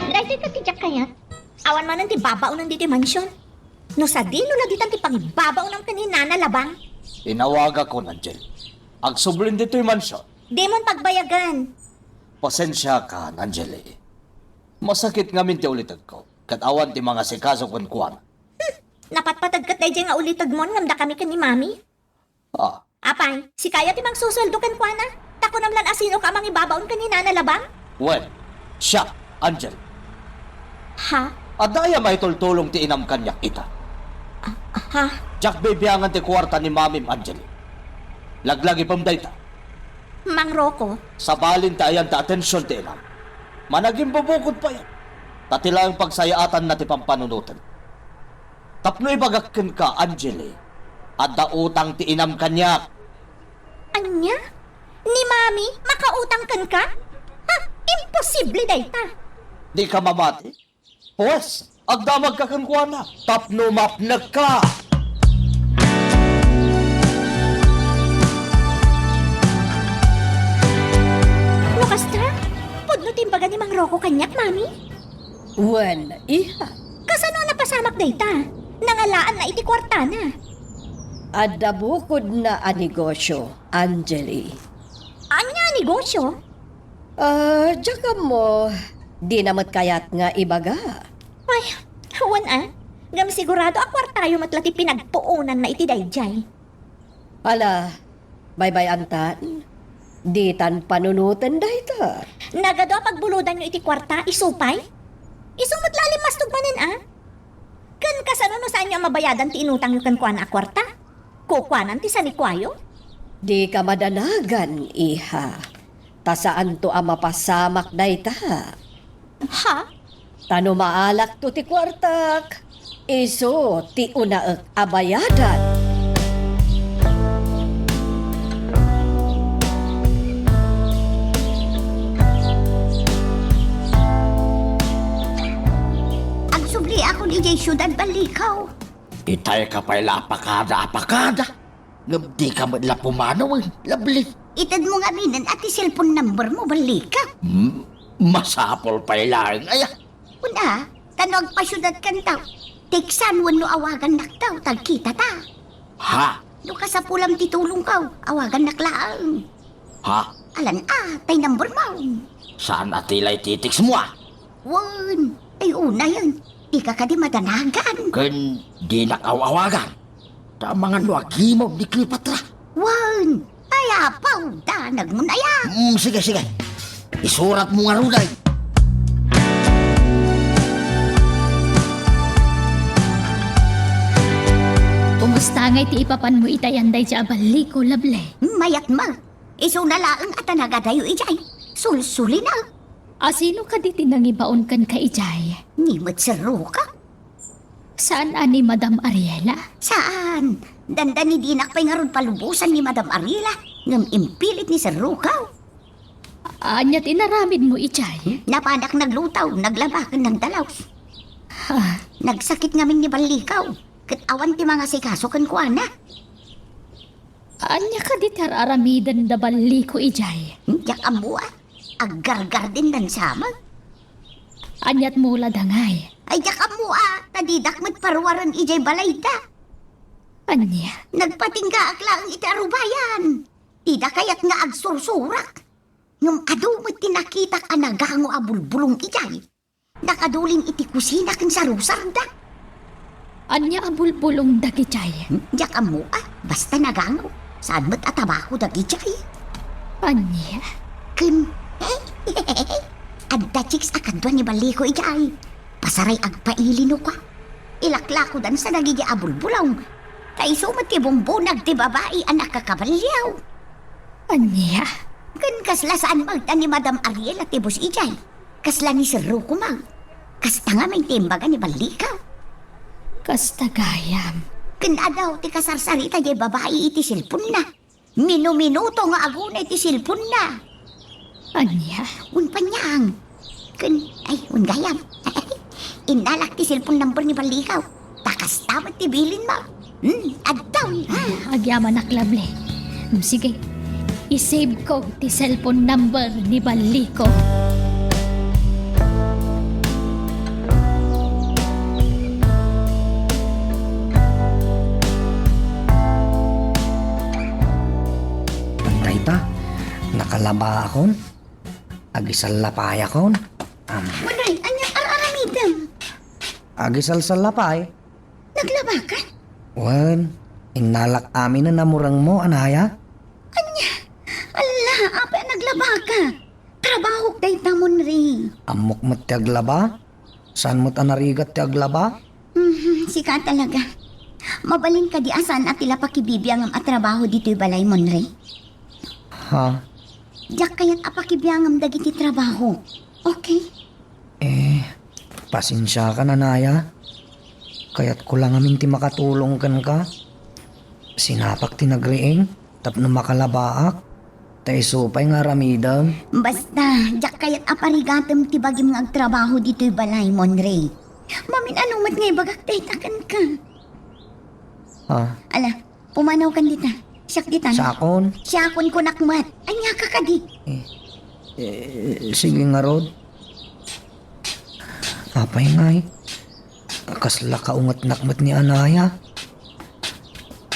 Dahil ka ti jak kayat, awan man ang ti babaon ng diti mansyon. No sa dino na ditan ti pangibabaon ng kanina na labang. Tinawaga ko, Angel. Agsublin dito'y mansyon. Di mon pagbayagan. Pasensya ka, Angel. Masakit nga minti ulitan ko. Katawa ti mga sikaso kon kuwan. Napatpatag kat day nga ulitag mon ngamda kami kan ni Mami. Ah, Apay, si kaya ti mang susuldo kan kuana. Tako namlan asino ka mang ibabaon kanina na labang? well, siya, Angel. Ha? Adaya may tultulong ti inam kanya ita. Ha? Jak bibiyangan ti kwarta ni Mamim Angel. Laglagi pamdayta. Mang Rocco? Sa balin ta ayan ta atensyon ti inam. Managing bubukod pa yan. Tatila ang pagsayaatan na ti pampanunutan. Tapno ibagakin ka, Angel. Adda utang ti inam kanya. Anya? Ni Mami, makautang kan ka? Ha? Imposible dayta. Di ka mamati? Pues, agdamag ka kan kuwana. Tapno mapnag ka. Lukastra, pudno timbaga ni Mang Rocco kanyak, Mami? Wen, iha. Kasano napasamak dayta? Nangalaan na iti kwarta na. Adda bukod na a negosyo, Angeli. Anya negosyo? Tsaka mo, di namat kayat nga ibaga. Ay, hawan Ngam sigurado a kwartayo matlati pinagpuunan na iti dayjay. Ala, bye-bye antan. Di tan panunutan dayta. Nagado pagbuludan nyo iti kwarta, isupay? Isumot lalim mastog manin Kan kasano no saan nyo mabayadan ti inutang nyo kan kuana a kwarta? Kukwanan ti sanikwayo? Di ka madanagan, iha. Tasaan to ang mapasamak dayta. Ha? Tano maalak to ti kwartak. Iso ti unaek abayadan. Agsubli ako ni Jay Syudad Balikaw. Itay ka pa'y apakada. Ngam di ka madla pumanaw, labli. Itad mo nga minan at cellphone number mo, balik ka. Masapol pa ilang. Ay, Una, tanong pa syudad kan tao. Teksan wano awagan naktaw, tagkita ta. ha? No ka sa pulam titulong ka, awagan naklaan. Ha? Alan tay number mo. Saan atilay titiks mo ah? Wan, ay una yan. Di ka di madanagan. Kan di nakawawagan. Ta mga nuagimog di Cleopatra. Wan, ay apaw, danag mo na yan. Sige, sige. Isurat mo nga ruday. Kumusta ngay ti ipapan mo itayanday siya balik ko lable. Mayat ma, iso na laang at nagadayo ijay. Sulsuli na. Asino ka di tinangibaon kan ka ijay? Nimot sa ka. Saan ani Madam Ariela? Saan? Danda ni Dinak pa'y nga ron palubusan ni Madam Ariela. Ngam impilit ni Sir Rukaw. Anya tinaramid mo ijay? Napanak naglutaw, naglabakan ng dalaw. Ha? Nagsakit ngamin ni Balikaw. Kat awan ti mga sikasukan ko ana. Anya ka di tararamidan da balik ko ijay? Yak amua, aggargar din dan sama. Anyat mula dangay. Ay yak amua, tadidak mat parwaran ijay balay da. Anya? Nagpatingga akla ang itarubayan. Tida kayat nga agsursurak. Ngam adumot tinakita ka nagango abulbulong ijay. Nakadulin iti kusina kan sarusarda. Anya abulbulong dagijay? Yak amua, basta nagango. Saan mo't atabako dagijay? Anya? Kun, adda chicks akadwa ni baliko ijay. Pasaray agpailino ka. Ilakla ko dan sa nagigi abulbulong. Kay sumat ti bumbunag ti babae anak kakabalyaw. Anya? Kan kasla saan magta ni Madam Ariel at tibos ijay. Kasla ni Sir Ruko mang. Kasta nga may timbaga ni balikaw. Kasta gayam. Kan adaw ti kasarsarita jay babae iti silpon na. Minuto nga agunay ti silpon na. Anya? Un panyang. Kun, ay, un gayam. Inalak ti cellphone number ni Balikaw. Takas tamat ti bilin mo. Adaw. Agyaman aklable. Sige, isave ko ti cellphone number ni Baliko. Bantay ta, nakalaba akon. Agisal lapay akon. Waray, anyang araramidam. Agisal sa lapay. Naglaba ka? Wan, inalak amin na namurang mo, anaya. Anya, ala, apa naglaba ka? Trabaho kay tamon rin. Amok mo ti aglaba? Saan mo tanarigat ti aglaba? Sika talaga. Mabalin ka di asan at tila pakibibiyang ang atrabaho dito'y balay mon rin. Ha? Diyak kaya't apakibiyangam dagiti trabaho. Okay? Pasensya ka na, Naya. Kaya't ko lang amin ti makatulong kan ka. Sinapak ti nagriing, tapno makalabaak. Tay supay nga ramidam. Basta, diyak kaya't aparigatam ti bagim nga agtrabaho dito'y balay mon rin. Mamin anong mat ngay bagagtaytakan ka. Ha? Ala, pumanaw kan dita. Siyak ditan. Sakon? Siyakon ko nakmat. Anya ka kadi. Sige nga, Rod. Apay ngay. Kasla kaungat nakmat ni Anaya.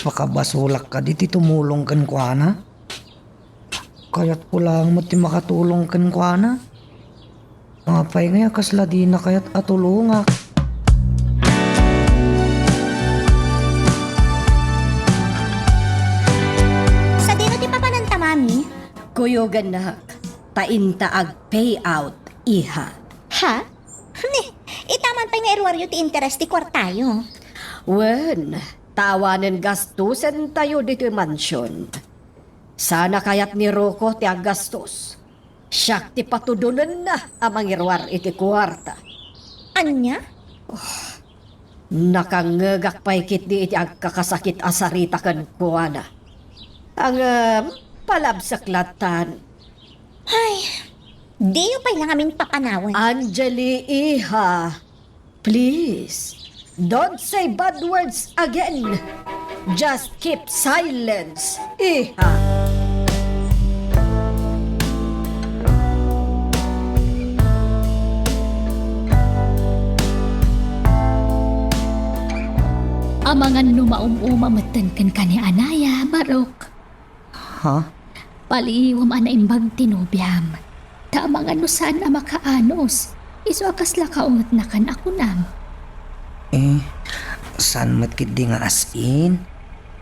Pakabasulak ka diti tumulong kan kuana. Kaya't ko lang mo ti makatulong kan kuana. Apay ngay kasla di na kaya't atulungak. Sa dino ti papananta, mami? Kuyogan na, taintaag payout, iha. Ha? Ni, itaman pa nga irwaryo ti interest ti kwartayo. Wen, tawanen gastusen tayo dito mansyon. Sana kaya't ni Rocco ti aggastos. Siyak ti patudunan na amang irwar iti kwarta. Anya? Nakangagak paikit di iti agkakasakit asarita kan kuwana. Ang palabsaklatan. Ay, di yung pa'y lang aming papanawan. Anjali, iha, please, don't say bad words again. Just keep silence, iha. Amangan numaum-umamatan kan kani anaya, Barok. Ha? Paliwam ana imbag tinubyam. Tamangan no saan na makaanos. Iso akas lakaungat na kan ako nam. Saan matkid di nga asin?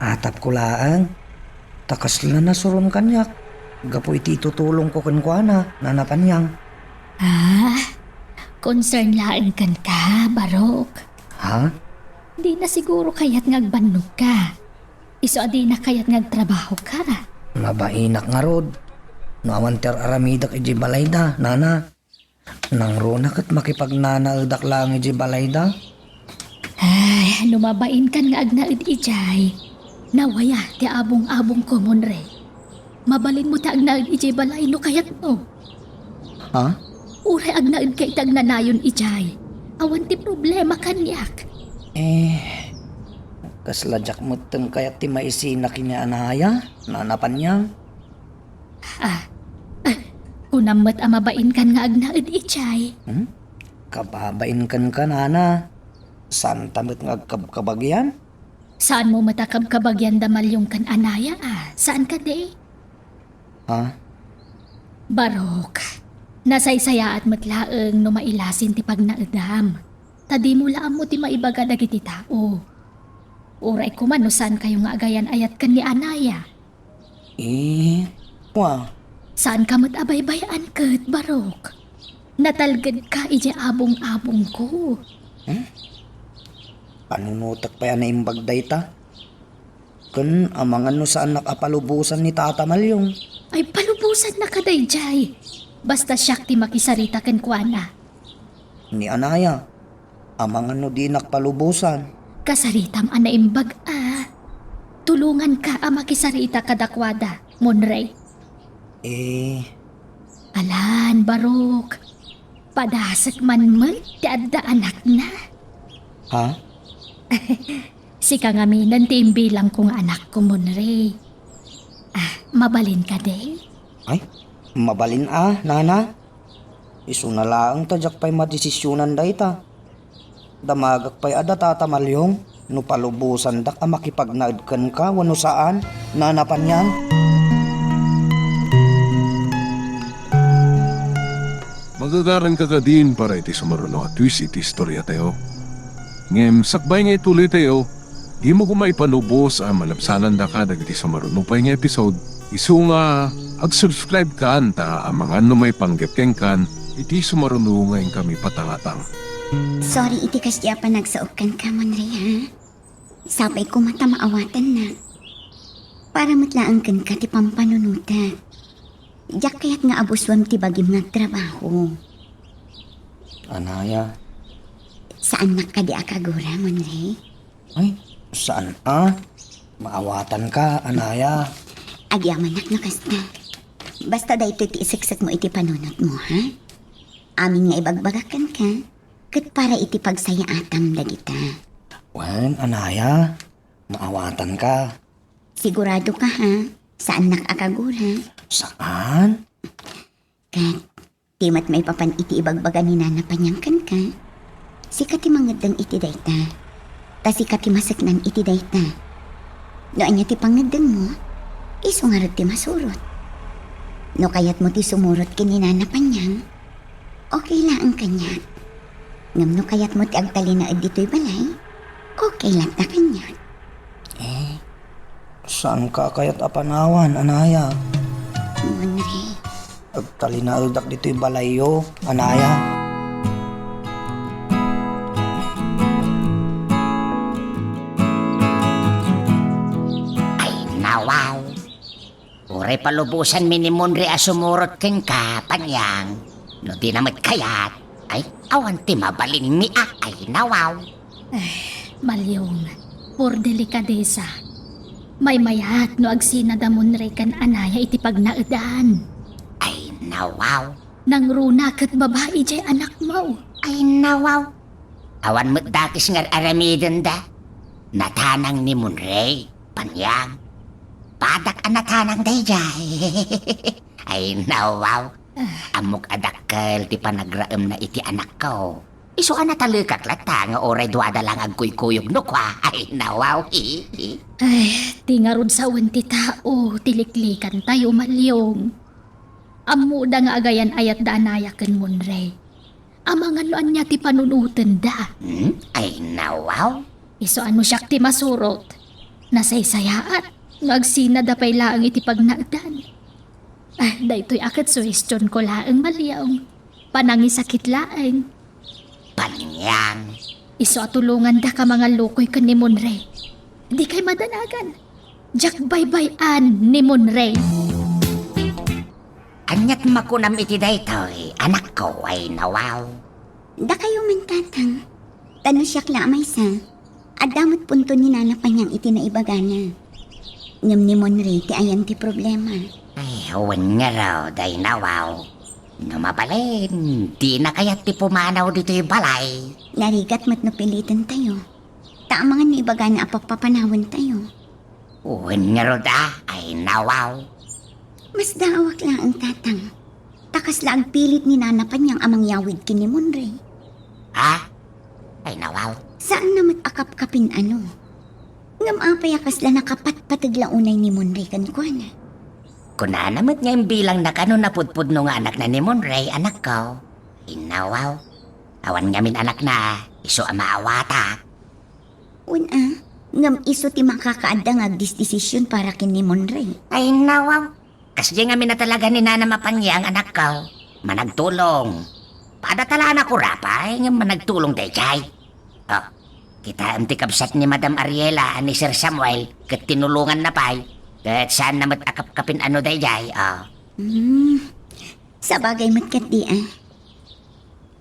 Atap ko laang. Takas lang na suron kanyak. Gapo iti tutulong ko kan kwa na, nanapanyang. Concern laan kan ka, Barok. Ha? Di na siguro kayat ngagbanog ka. Iso di na kayat ngagtrabaho ka. Mabainak nga rod. Nawanter aramidak iji balayda, nana. Nang ronak at makipagnanaaldak lang iji balayda. Ay, lumabain kan nga agnaid ijay. Nawaya ti abong-abong ko, Monre. Mabalin mo ta agnaid ijay balay no kayat mo. Ha? Uray agnaid kay tag nanayon ijay. Awan ti problema kanyak. Kasladyak mo teng kayat ti maisina kinya anaya, nanapanyang. Kunammat amabain kan nga agnaid ijay. Kababain kan ka, nana. Saan tamit nga kabagyan? Saan mo matakab kabagyan damalyong kan anaya Saan ka de? Ha? Barok, nasaysaya at matlaeng no mailasin ti pagnaedam. Tadi mo laam mo ti maibaga dagiti tao. Uray ko man no saan kayo nga agayan ayat kan ni anaya. Saan ka mat-abaybayan kat, Barok? Natalgad ka ije abong-abong ko. Panunutak pa yan na imbag dayta. Kun amangan no saan nakapalubusan ni Tata Malyong. Ay palubusan na kadayjay. Basta siyak ti makisarita ken kuana. Ni anaya, amangan no di nakpalubusan. Kasaritam ana imbag Tulungan ka makisarita kadakwada, Monray. Alan, Barok. Padasak man ti adda anak na. Ha? Sika nga minan ti imbilang kong anak ko, Monre. Mabalin ka de? Ay, mabalin nana. Isu na lang tadyak pa'y madesisyonan dayta. Damagak pa'y ada Tata Malyong. No palubusan dak makipagnaadkan ka wano saan, nanapanyang. Magagaran ka din para iti sumaruno at twist iti istorya tayo. Ngem, sakbay nga ituloy tayo, di mo kumaipanubos ang malapsanan da ka dagiti sumaruno pa nga episode. Isu nga, ag-subscribe ka anta ang mga may panggepkeng kan, iti sumaruno ngayon kami patangatang. Sorry, iti kasya pa nagsaukan ka, Monre, ha? Sabay ko mata maawatan na. Para matlaan kan ka ti pampanunuta. Diyak kaya't nga abuswam ti bagim nga trabaho. Anaya. Saan nakadi akagura, Monre? Ay, saan Maawatan ka, anaya. Agyaman na kasta. Basta dahito ti isiksik mo iti panunot mo, ha? Amin nga ibagbagakan ka. Kat para iti pagsaya atam dagita. Wen, anaya. Maawatan ka. Sigurado ka, ha? Saan nakakagura? Saan? Kat, timat may papan iti ibagbaga ni nanapanyangkan ka. Sikat ti mangadang iti dayta. Ta sikat ti masaknan iti dayta. Noan niya ti pangadang mo, isungarot ti masurot. No kayat mo ti sumurot kini nanapanyang, okay lang ang kanya. Ngam no kayat mo ti agtali na dito'y balay, okay lang na kanya. Saan ka kayat apanawan, anaya? Monre. Agtali na aldak dito'y balayo, anaya. Ay, nawaw. Uray palubusan mi ni Monre asumurot ken ka, panyang. No di namat kayat, ay awan ti mabalin mi ay nawaw. Malyong, por delikadesa. May mayat no agsina da Monre kan anaya iti pagnaedan. Ay nawaw. Nang runa kat babae jay anak mo. Ay nawaw. Awan mo't dakis nga aramidon da. Natanang ni Monre, panyang. Padak ang natanang day jay. Ay nawaw. Amok adakkel ti panagraem na iti anak ko. Iso ana talikak lata nga oray duada lang ang kuykuyog no kwa. Ay nawaw. Ay, di nga ron sa ti tao, tiliklikan tayo malyong. Amuda nga agayan ayat da anayakan munray. Amangan loan niya ti panunutan da. Ay nawaw. Iso ano siya ti masurot. Nasaysayaan. Ngagsina da pay laang iti pagnagdan. Ah, daytoy akat suwestyon ko laang malyong. Panangisakit laang. Panyang. Iso atulungan da ka mga lukoy kan ni Monray. Di kay madanagan. Jak baybayan ni Monray. Anyat makunam iti daytoy, anak ko ay nawaw. Da kayo man tatang. Tano siya klamay sa. Adamot punto ni nana pa niyang iti na ibagana. Ngam ni Monray ti ayan ti problema. Ay, huwan nga raw, day nawaw. Numabalin, di na kaya't ti pumanaw dito yung balay. Narigat mat no pilitan tayo. Taamangan ni ibagana apagpapanawan tayo. Huwan nga raw da, ay nawaw. Mas daawak lang ang tatang. Takas lang pilit ni nana pa niyang amang yawid kini Monray. Ha? Ay nawaw. Saan namat akap-kapin ano? Ngam apayakas la nakapatpataglaunay ni Monray kan kuana. Kuna namat nga yung bilang na kano napudpud no nga anak na ni Monray, anak ko. Inawaw. Awan ngamin anak na, iso ama awata. Una, ngam iso ti makakaadda nga desisyon para kin ni Monray. Ay nawaw. Kasi ngamin na talaga ni Nana Mapanya ang anak ko. Managtulong. Padatala na ko rapay, nga managtulong day chay. Oh, kita ang tikabsat ni Madam Ariela ni Sir Samuel, kat tinulungan na pay. Kat saan na akap-kapin ano day jay, oh. Sa bagay matkat di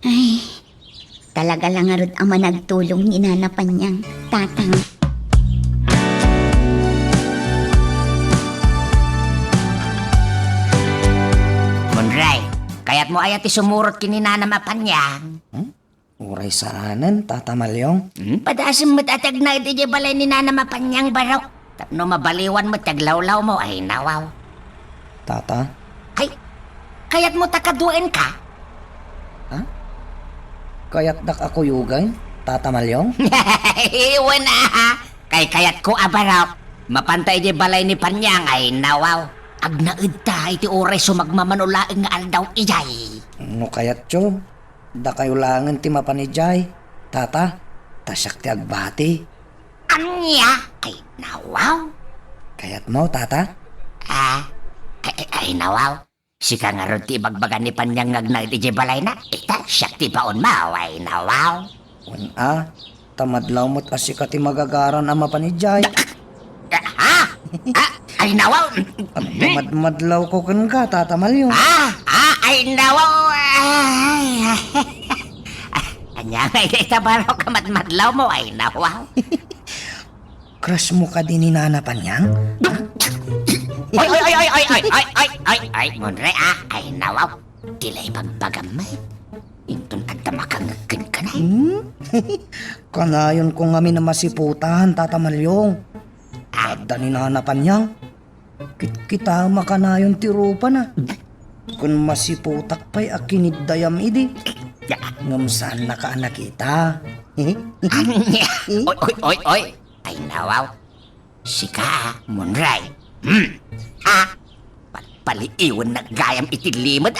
Ay, talaga lang arod ang managtulong ni Nana Panyang, tatang. Monray, kaya't mo ayat isumurot kini Nana Mapanyang. Uray saanan, Tata Malyong. Padasim mo't atag na iti balay ni Nana Mapanyang barok. Tapno mabaliwan mo taglawlaw mo ay nawaw. Tata, Ay, kaya't mo takaduin ka? kaya't dak ako yugay, Tata Malyong. Iwan na ha. Kayat ko abarok. Mapantay di balay ni Panyang ay nawaw. Agnaid ta iti oray sumagmamanulaing nga aldaw ijay. No kayat tyo, da kayo langan ti mapanijay. Tata, tasyak ti agbati. Anya ay nawaw. Kayat mo, Tata? Ay nawaw. Sika nga ron ti bagbagan ni Panyang agnaid iti balay na. Ita, siyak ti baon maw ay nawaw. Tamadlaw mo't asika ti magagaran ang mapanijay. Ay nawaw. At tamadlaw ko kan ka, Tata Malyong. Ay nawaw. Anya nga ita baro ka matmadlaw mo ay nawaw. Crush mo ka din ni Nana Panyang? Ay, Monray ay nawaw. Tila'y pagbagamay. Intun at tamakangagin ka na. Kanayon ko ngamin na masiputan, Tata Malyong. Adda ni Nana Panyang. Kita makanayon tirupa na. Kung masiputak pa'y akinid dayam idi. Ngam saan nakaanak kita. Oy. Ay nawaw. Sika, Monray. Paliiwan na gayam itilimod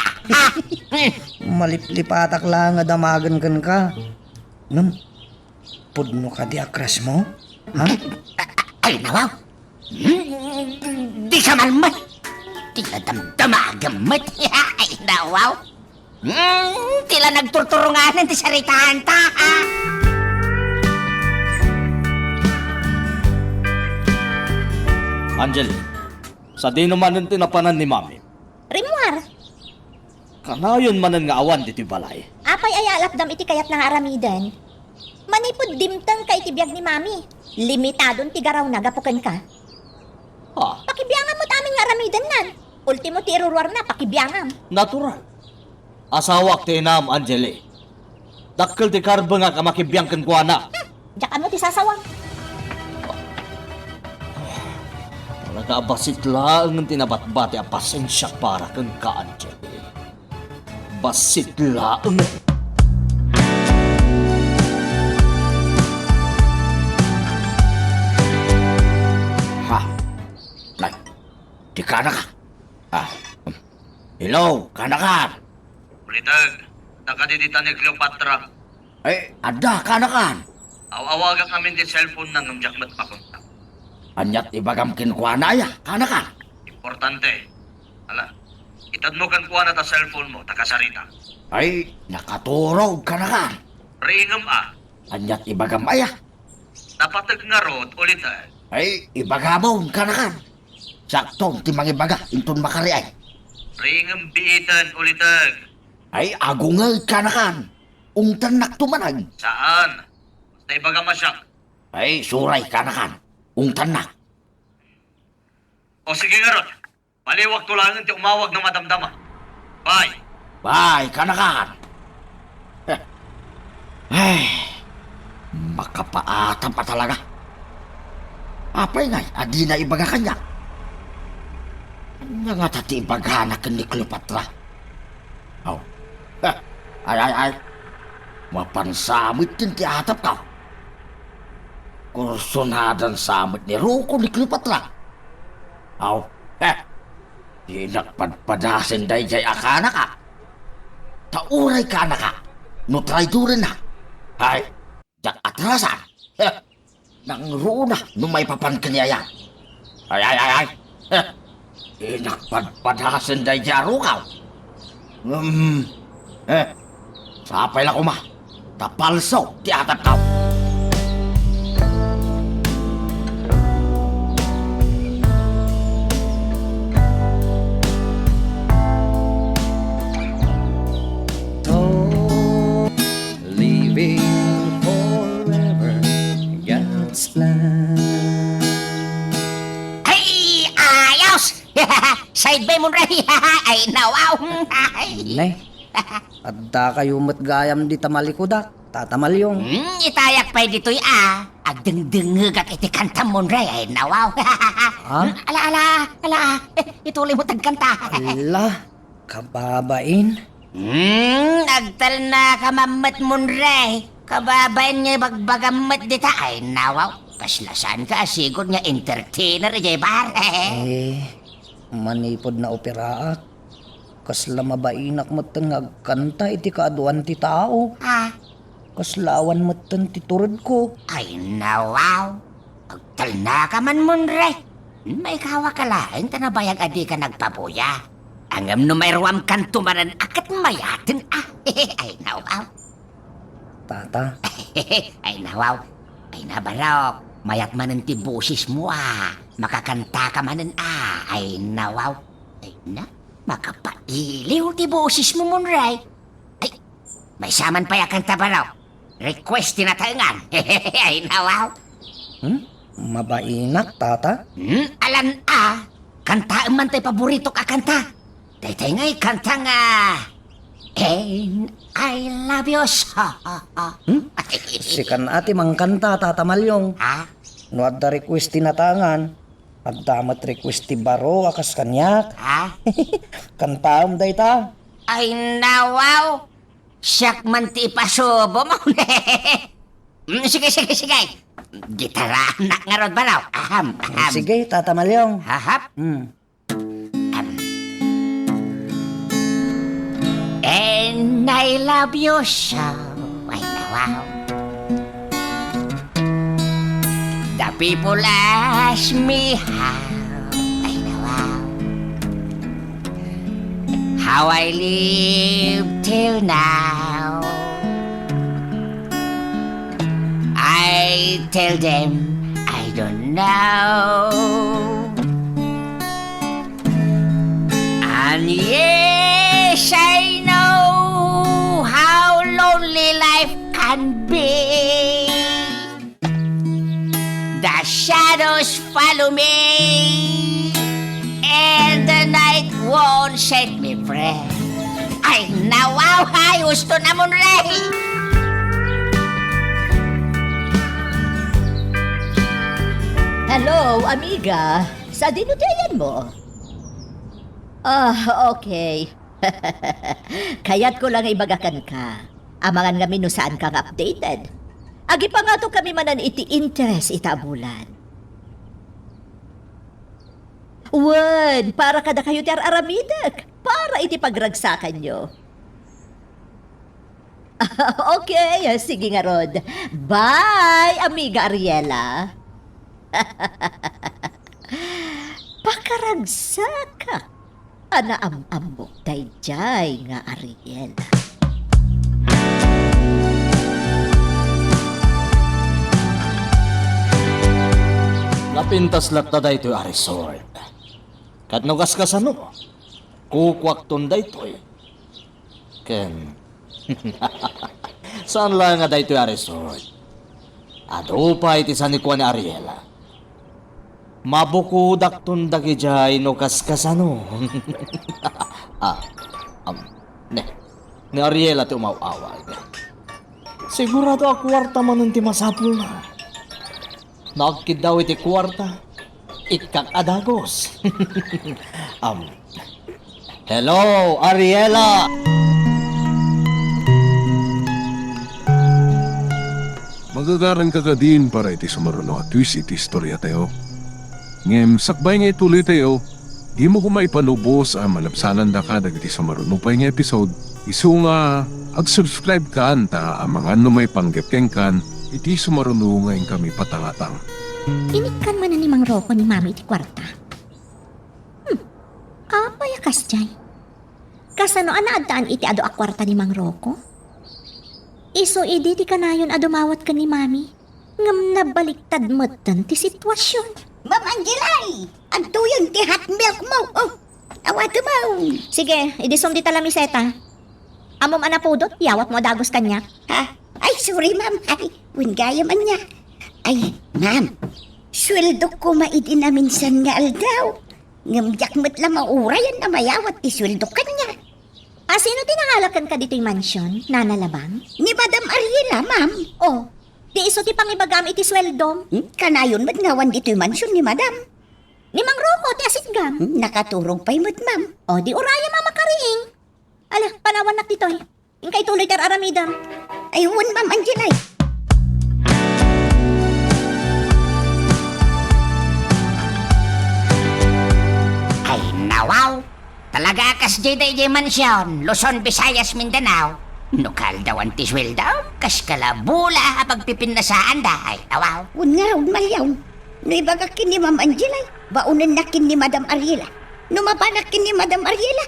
Maliplipatak lang nga damagan kan ka. Ngam, pudno ka di akras mo? Ha? Ay nawaw. Di ka malmat. Tila damdamagamat. Ay nawaw. Tila nagturturunganan ti saritahan ta. Angel, sa di naman ang tinapanan ni Mami, Rimwar, kanayon manan nga awan dito balay. apay ayalapdam iti kayat ng aramidan. Manipod dimtang kay tibiyag ni Mami. Limitadon ti garaw na gapukan ka. Pakibiyangan mo't aming aramidan nan. Ultimo ti irurwar na, pakibiyangan. Natural. Asawak ti Inam, Angeli. Dakkel ti karba nga kamakibiyangkan ko na. Diyan mo ti sasawang. Talaga basit lang ng tinabatbati ang pasensya para kang ka, Angeli. Basit lang. di kanaka. Hello, kanakan. Ulitag, nakadidita ni Cleopatra. Ada kanakan. Awawagan kami di cellphone na ng jakmat pakunta. Anyat ibagam kinkuanaya, kanakan. Importante. Ala, itadmukan ko na ta cellphone mo, takasarita. Nakaturog kanakan. Ringam Anyat ibagam aya. napatag nga rod, ulitag. Ibagamon kanakan. Saktong timang ibaga, intun makariay. Ringam biitan, ulitag. Agungay kanakan. Ungtan naktumanag. Saan? Basta ibaga masyak. Suray kanakan. Ungtan nak. O sige nga rod, paliwag tulangan ti umawag na madamdama. Bye! Bye, kanakan. Makapaatam pa talaga. Apay ngay, adi na ibaga kanya. Nga nga tati ibaga na ni Cleopatra. Ay. Mapansamit din ti atap ka. Kursunadan samit ni Roko ni Cleopatra. Hinakpadpadasin day jay akana ka. Tauray ka na ka. No traidurin na. Jak atrasan. Nang runa no may papan kanyaya. Ay. Hinakpadpadasin day jay arukaw. Sapay lang kuma. Tapalso ti atap ka. Living forever, God's plan. Ay, ayos! Side bay mo rin. Ay, nawaw. Nay, adda kayo matgayam di tamalikudak, tatamalyong. Itayak pa'y dito'y agdengdengeg at itikanta mo rin. Ay, nawaw. Ala. Ituloy mo tagkanta. Ala, kababain. Agtal na kamamat mo rin. Kababain nga bagbagamat dita. Ay, nawaw. Kaslasan ka, sigod nga entertainer, jay bare. Manipod na operaat. Kasla mabainak matang agkanta iti kaaduan ti tao. Kaslawan matan ti turod ko. Ay, nawaw. Agtal na ka man mo rin. May kawa ka lain, tanabayag adi ka nagpabuya. Angam no may ruwam kantumanan akat mayatin. Ay, nawaw. Tata. Ay, nawaw. Ay, nabarok. Mayat manan ti busis mo Makakanta ka manan Ay, nawaw. Ay, na. Makapailiw ti busis mo munray. Ay, may saman pa yakanta ba raw? Request tinatangan. Ay, nawaw. Mabainak, tata? Alan kanta man tayo paborito ka kanta. Daytay nga'y kanta nga. And I love you so. Sikan ati mangkanta, tatamalyong. No adda request tinatangan. Agdamat request ti baro akas kanyak. Kantaam day ta. Ay, nawaw. Siyak man ti ipasubo mo. Sige. Gitara anak nga rod ba raw? Aham. Sige, tatamalyong. Hahap. And I love you so. Ay, nawaw. The people ask me how I live till now. I tell them I don't know. And yes, I know how lonely life can be. The shadows follow me, and the night won't set me free. Ay, nawaw, gusto na mo rin. Hello, amiga. Sa dinudayan mo? Okay. Kaya't ko lang ibagakan ka. Amangan kami no saan kang updated. Agi pa nga to kami manan iti interest ita bulan. Wan, para kada kayo ti aramidak. Para iti pagragsakan nyo. Okay, sige nga Rod. Bye, amiga Ariela. Pakaragsak. Ana amok dayjay nga Ariela. Napintas latta da ito'y resort. Kat nugas ka sa no, kukwak tunda ito'y. Ken, saan lang nga da ito'y resort? Ado pa iti sa ni Juan Ariela. Mabukudak tunda kijay no kaskasano. Ni Ariela ti umawawag. Sigurado a kwarta man ti masapul na. Nagkid daw iti kwarta, ikak adagos. Hello, Ariela! Magagaran ka din para iti sumaruno at twist iti istorya tayo. Ngem, sakbay nga ituloy tayo, di mo kumay panubos ang malapsanan da ka dagiti sumaruno pa nga episode. Isu nga, ag-subscribe ka anta ang mga numay panggapkeng kan, iti sumaruno ngayon kami patangatang. Inikan man na ni Mang Rocco ni Mami iti kwarta. Apay akas jay. Kasano anaadaan iti ado a kwarta ni Mang Rocco? Iso idi ti kanayon adumawat ka ni Mami. Ngam nabaliktad matan ti sitwasyon. Ma'am Angelay, agtuyon ti hot milk mo. Oh, awato mo. Sige, idisom di talamiseta. Amom anapudot, yawat mo dagos kanya. Ha? Ay, sorry ma'am. Ay, wingaya man niya. Ay, ma'am. Sweldo ko maidi na minsan nga aldaw. Ngamyak mo't lang maurayan na mayawat ti sweldo kanya. Sino tinangalakan ka dito'y mansyon, nanalabang? Ni Madam Ariela, ma'am. Oh, di iso ti pangibagam iti sweldom. Kanayon mo't ngawan dito'y mansyon ni Madam. Ni Mang Rocco, ti asitgam. Nakaturog pa'y mo't, ma'am. O, di uraya mamakariing. Ala, panawan nak dito'y. Ingkay tuloy tar aramidam. Ayun, ma'am Angelay. Ay, nawaw. Talaga kas jay mansyon, Luzon, Visayas, Mindanao. Nukal daw ang tiswil daw, kas kalabula pagpipinasaan da. Ay, nawaw. Un nga raw, malyaw. No ibagakin ni Ma'am Angelay, baunan nakin ni Madam Ariela. No mapanakin ni Madam Ariela,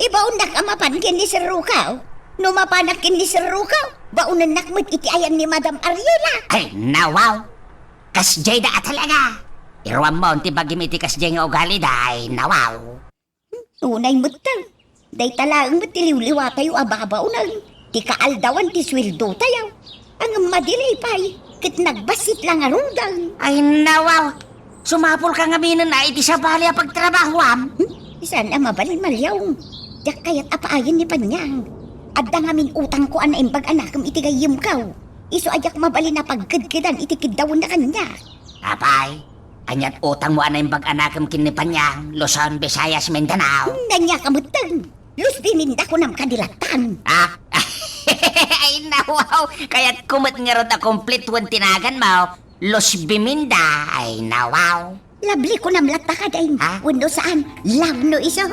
ibaon nakamapan kin ni Sir Rukaw. No mapanakin ni Sir Rukaw, baunan nakmat itiayan ni Madam Ariela. Ay, nawaw. Kas jay da talaga. Irwan mo, ti bagimiti kas jay nga ugali da. Ay, nawaw. Tunay mo't tang. Day talaang matiliwliwa tayo ababaunan. Ti kaaldawan ti sweldo tayo. Ang madilay pa'y, kit nagbasit lang arundang. Ay, nawaw. Sumapol ka nga minan na iti sa bali a pagtrabahuam. Sana mabalin malyaw. Yak kaya't apaayan ni Panyang. Adda ngamin utang ko ana imbag anakam iti gayim kaw. Iso ayak mabalin na pagkadkidan iti kidawon na kanya. Apay, anyat utang mo anay bag-anakam kinipanyang, Luzon, Visayas, Mindanao. Nanya kamutang. Lus bininda ko nam kadilatan. Ah, ay nawaw. Kaya't kumot nga ron na complete wan tinagan mo, Los Biminda. Ay nawaw. Labli ko nam lata ka dahin. Wano saan? Love no iso.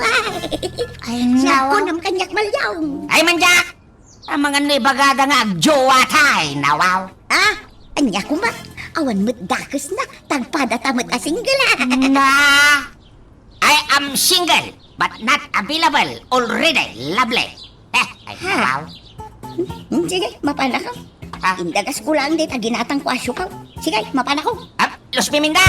Ay Love ko nawaw. nam kanyak malyaw. Ay manjak! Ang mga nibagada nga agjowa tay, nawaw. Anya ko ma. Awan mo't dakas na. Tagpada tamot a single. Na, I am single, but not available already, lovely. Ay nawaw. Sige, mapana ka. Indagas ko lang dit, ginatang ko asyo ka. Sige, mapana ko. Los Biminda!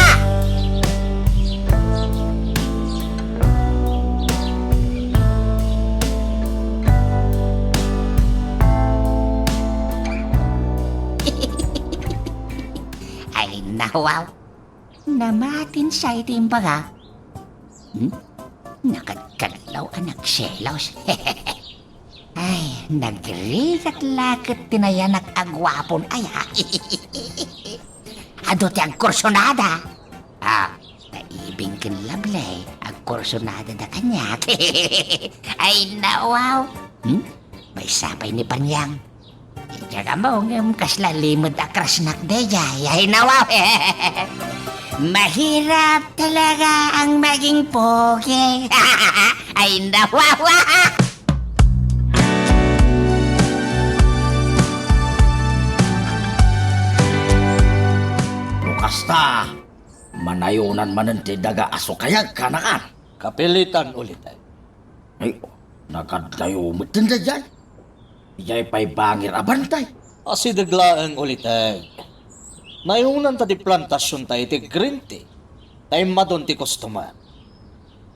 Ay, nawaw. Namatin sa itim pa ka. Nakadkadlaw anak selos. Ay, nagrigat lakit tinayanak agwapon ay ha. Ado ti agkursonada. Naibing kin lablay, agkursonada da kanyak. Ay, nawaw. May sapay ni Panyang. Iyaga mo, ngam kasla limod akras nak dejay. Ay, nawaw. Mahirap talaga ang maging pogi. Ay, nawawa! Kasta, manayunan man ti daga aso kayag kanakan. Kapilitan ulit ay. Ay, nakadayo mo tinda dyan. Iyay pa'y bangir abantay. Asidaglaang ulit ay. Nayunan ta di plantasyon tayo ti green tea. Tayo madon ti customer.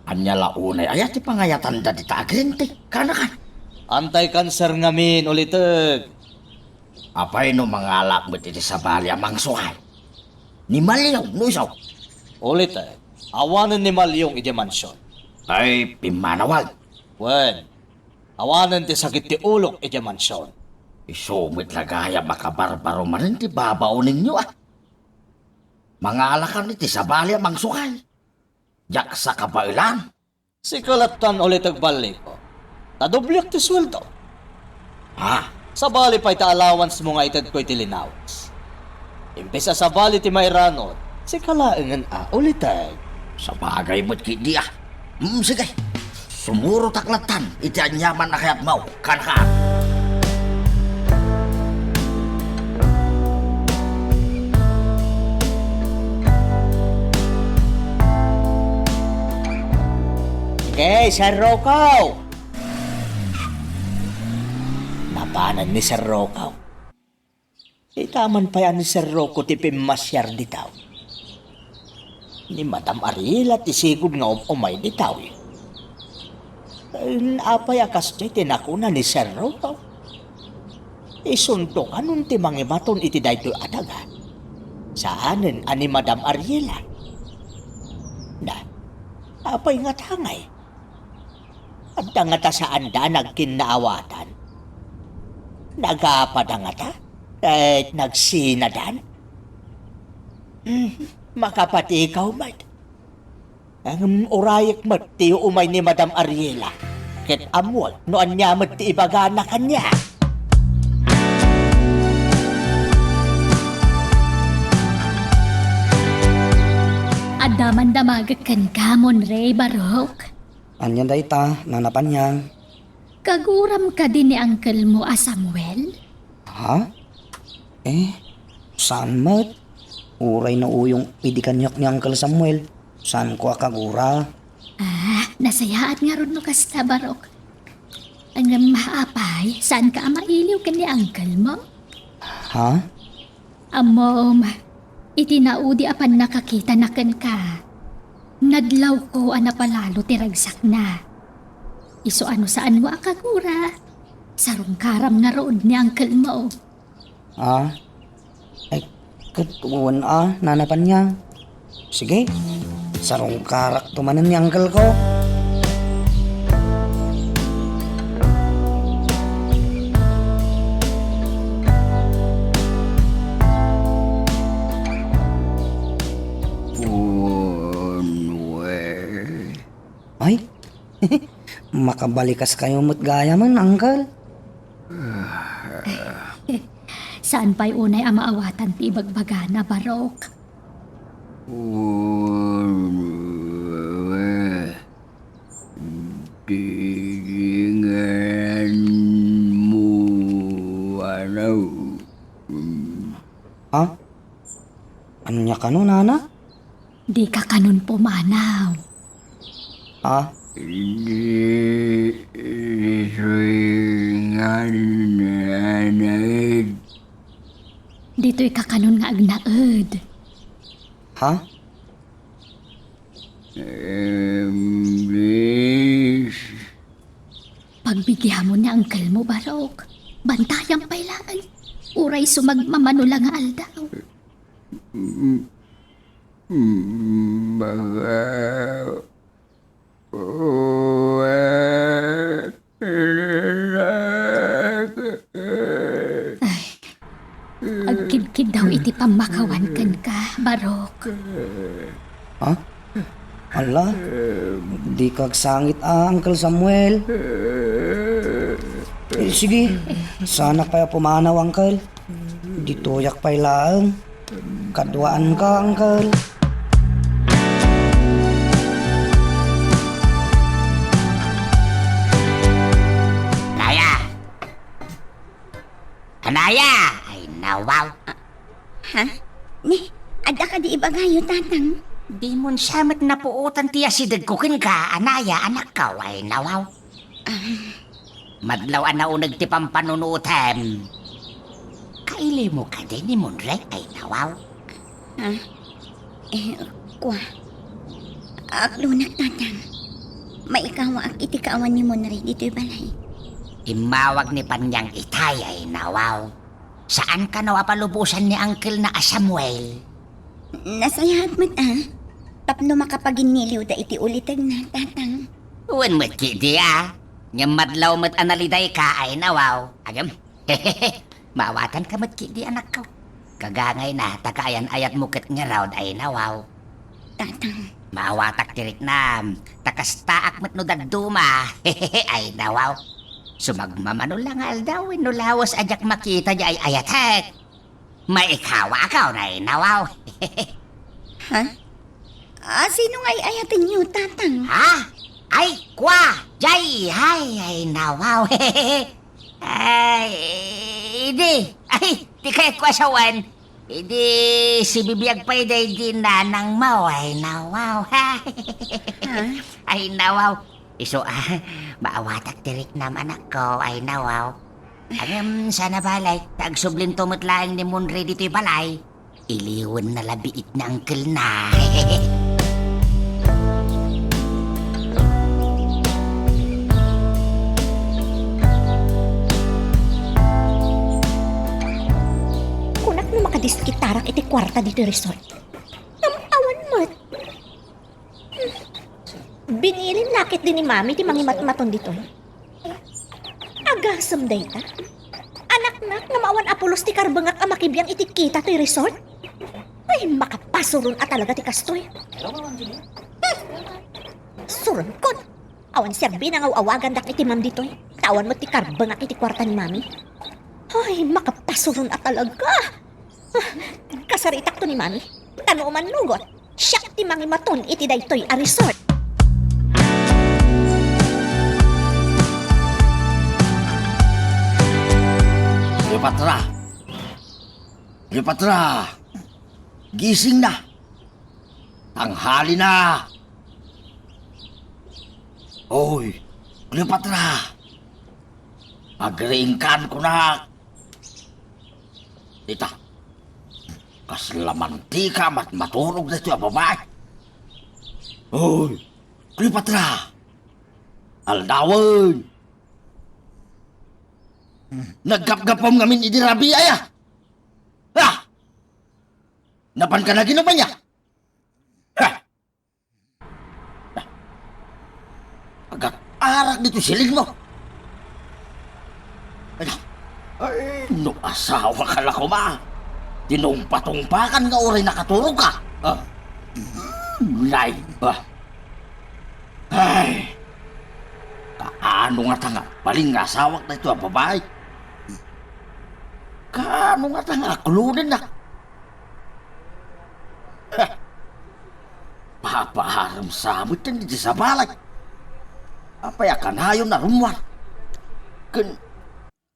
Anya launay ayat ti pangayatan da di tagrinti kanakan. Anti-cancer ngamin ulit ay. Apay no mangalak mo ti sabali amang suhay. Ni Maliw, no isaw. Ulit ay. Awanan ni Malyong iti mansyon. Ay, pimanawag. Wen. Awanan ti sakit ti ulok iti mansyon. Isumit lagaya makabarbaro man ti babaw ninyo ah. Mga alakan iti sabali amang suhay. Jak sa kabailan. Si kalatan ulit agbalik ko. Nadoblyak ti sweldo. Ha? Sa bali pa'y ta allowance mo nga itad ko iti linawas. Impesa sa bali ti mayranot, si kalaangan ulit ay. Sa bagay mo't kidi ah. Sige. Sumuro taklatan iti anyaman na kayat mau. Kanakan. Okay, Sir Rocco! Napanan ni Sir Rocco. Itaman pa yan ni Sir Rocco ti pimasyar di tao. Ni Madam Ariela ti sigod nga umay di tao. Apay akas di tinakuna ni Sir Rocco. Isuntok anong ti mangimaton iti dayto adaga. Saanen ani Madam Ariela? Na, apay nga tangay. At nga ta saan da nagkinaawatan. Nagapad nga ta? At nagsinadan? Makapati ikaw, mat. Ang urayak mat, ti umay ni Madam Ariela. Ket amwal, no anya mat ti ibaga na kanya. Adaman damagakan ka, Monrey Barok. Anyan da ita, nanapan niya. Kaguram ka din ni uncle mo, Samuel? Ha? Saan mat? Uray na uyong pidikanyak ni Uncle Samuel. Saan ko akagura? Nasayaat nga ron no kasta, Barok. Ang maapay, saan ka mailiw ka ni uncle mo? Ha? Amom, itinaudi apan nakakita na kan ka. Nadlaw ko anapalalo tiragsak na. Iso ano saan mo akagura? Sarong karam nga roon ni uncle mo. Ay, katuwan nanapan niya. Sige, sarong karak tumanan ni uncle ko. Ay, makabalikas kayo mo't gaya man, uncle. Saan pa'y unay amaawatan ti ibagbaga na, Barok? Bigyan mo ano? Ha? Ano niya kano, nana? Di ka kanon pumanaw. Ha? Dito'y kakanon nga agnaed. Ha? Pagbigyan mo niya uncle mo, Barok. Bantayang pailaan. Uray sumagmamano lang nga aldaw. Agkid-kid daw iti pamakawan kan ka, Barok. Ha? Ala, di kagsangit Uncle Samuel. Sige, sana kaya pumanaw, Uncle. Di tuyak pa'y laang. Kadwaan ka, Uncle. Anaya! Ay, nawaw. Ha? Ni, ada ka di iba ngayon, tatang? Di mon samat na puutan tiya si dagkukin ka, anaya, anak ka, ay nawaw. Madlaw anaunag ti pampanunutan. Kaili mo ka din ni Monre, ay nawaw. Ha? Kwa. Lunak, tatang. Maikawa ak iti kaawan ni Monre dito'y balay. Imawag ni Panyang Itay, ay nawaw. Saan ka nawapalubusan ni Uncle na Samuel? Nasayahat mo't Tapno makapaginiliw da iti ulitag na, tatang. Uwan mo't kidi Nga madlaw mo't analiday ka, ay nawaw. Agam, mawatan ka mo't kidi, anak ko. Kagangay na, takayan ayat mo kat nga raud, ay nawaw. Tatang. Mawatak tirik nam, takastaak mo't no dagduma. Ay nawaw. Sumagmamano lang aldawin no lawas ajak makita niya ay ayatek. Maikawa akaw na ay nawaw. Ha? Sino nga'y ayatin niyo, tatang? Ha? Ay, kwa! Jay! Ay, nawaw. Ay, hindi. Ay, di kaya kwa sawan. Hindi, si bibiyag pa'y di nanang mo. Ay, nawaw. Ay, nawaw. Iso, maawatak tirik nam anak ko. Ay, nawaw. Agam, sana balay. Tagsublin tumutlaang ni Monre dito'y balay. Iliwan na labiit na uncle na. Kunak no makadiskitarak iti kwarta dito resort. Namawan mo't. Binilin nakit din ni Mami ti mangimat-maton dito. Agasam day ta. Anak-nak nga maawan apulos ti karbangak a makibiyang iti kita ti resort. Ay, makapasuron at talaga ti kastoy. Suron kon. Awan serbi na awagan dak iti mam dito. Tawan mo ti karbangak iti kwarta ni Mami. Ay, makapasuron at talaga. Kasaritak to ni Mami. Tano man nugot. Siya ti mangimaton iti daytoy a resort. Cleopatra! Gising na! Tanghali na! Oy, Cleopatra! Agreingkan ko na! Tita, kaslamanti ka maturog na ito ang babae. Oy, Cleopatra! Aldawan! Naggap-gapom ngamin idirabi ay Ha? Napan ka na ginawa niya? Ha? Agak-arak dito siling mo. Ay, no asawa ka lang ko ma. Tinumpa-tumpakan nga oray nakaturog ka. Nay ba? Ay, kaano nga tanga, paling asawak na ito ang babae. Kaano nga tanga, kulunin na. Papaharam sa amot yan dito sa balay. Apaya kanayon na rumwar.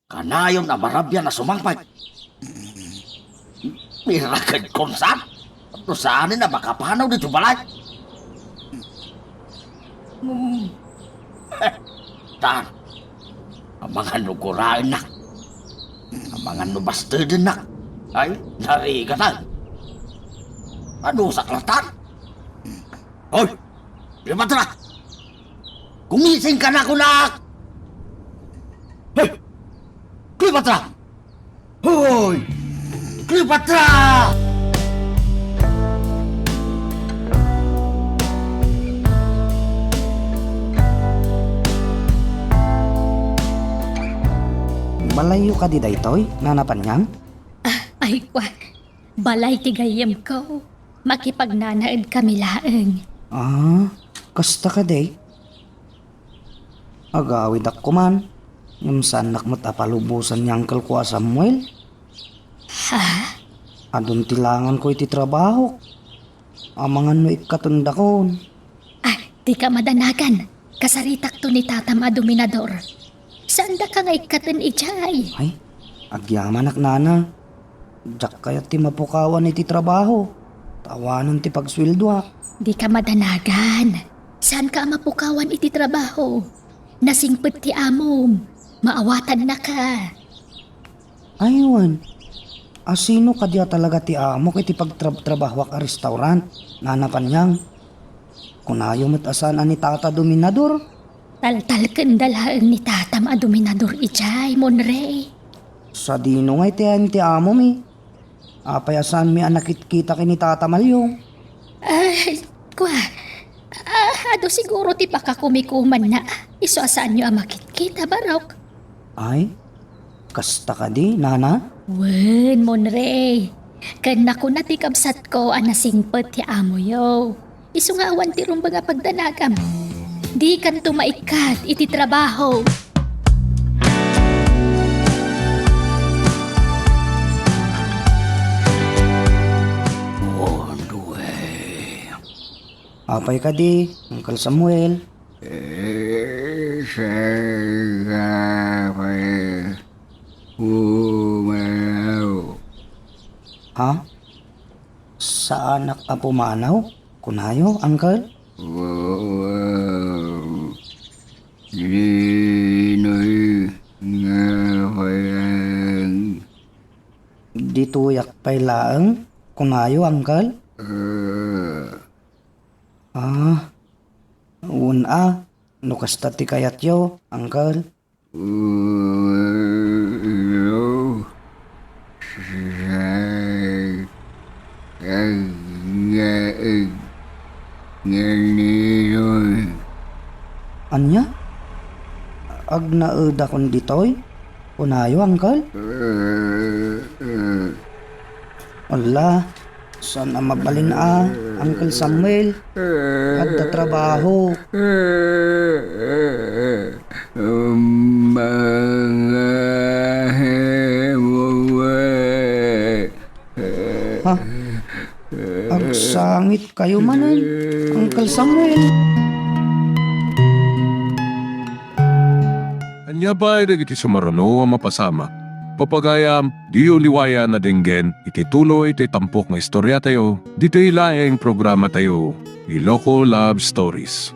Kanayon na marabya na sumangpay. Miragad konsan. At saanin na makapanaw dito balay. Tan, ang mga nugurain na. Ang mga nubastidin na. Ay, narigatan. Ano sa klatan? Hoy, Cleopatra! Gumising ka na, kunak! Hoy! Cleopatra! Hoy! Cleopatra! Malayo ka di daytoy, nanapanyang? Ay, kwa. Balay tigayam ko. Makipagnanaad kami laeng. Kasta ka day? Agawid ako man. Yung sanak mo't apalubusan ni Uncle ko Samuel. Ha? Adun tilangan ko iti trabaho. Amangan no ikatunda kon. Di ka madanagan. Kasaritak to ni Tata Madominador. Saan da ka nga ikatan ijay? Ay, Agyaman ak nana. Jak kayat ti mapukawan iti trabaho. Tawanan ti pagsweldo ah. Di ka madanagan. Saan ka mapukawan iti trabaho? Nasingpet ti amom. Maawatan na ka. Aywan. Asino ka diya talaga ti amo iti pagtrabaho ka restaurant? Nanapan niyang. Kunayo mo't asan ani tata dominador. Taltal kendalaan ni tatam a dominador ijay, Monrey. Sa dino nga iti amo mi. Apayasan mi anakit kita kini tata malyong. Ado siguro ti pakakumikuman na. Iso asaan nyo ang makikita, Barok? Ay, kasta ka di, nana? Wen, Monrey. Kan naku na ti kabsat ko ang nasingpet ti amo yo. Iso nga awan ti rumba nga pagdanagam. Di kan tumaikat iti trabaho. Apay ka di, Uncle Samuel. Ha? Sa anak a pumanaw? Kunayo, Uncle? Dituyak pay laeng? Kunayo, Uncle? Nukasta ti kayat yo, Uncle. Anya? Agnaeda kon ditoy? Kunayo, Uncle? Wala. Saan na mabalin Uncle Samuel? Adda trabaho. Ha? Agsangit kayo manan, Uncle Samuel. Anya ba ay iti sumarano ang mapasama? Papagayam, di uliwaya na dinggen, iti tuloy iti tampok nga istorya tayo, dito ilaing programa tayo, Iloko Love Stories.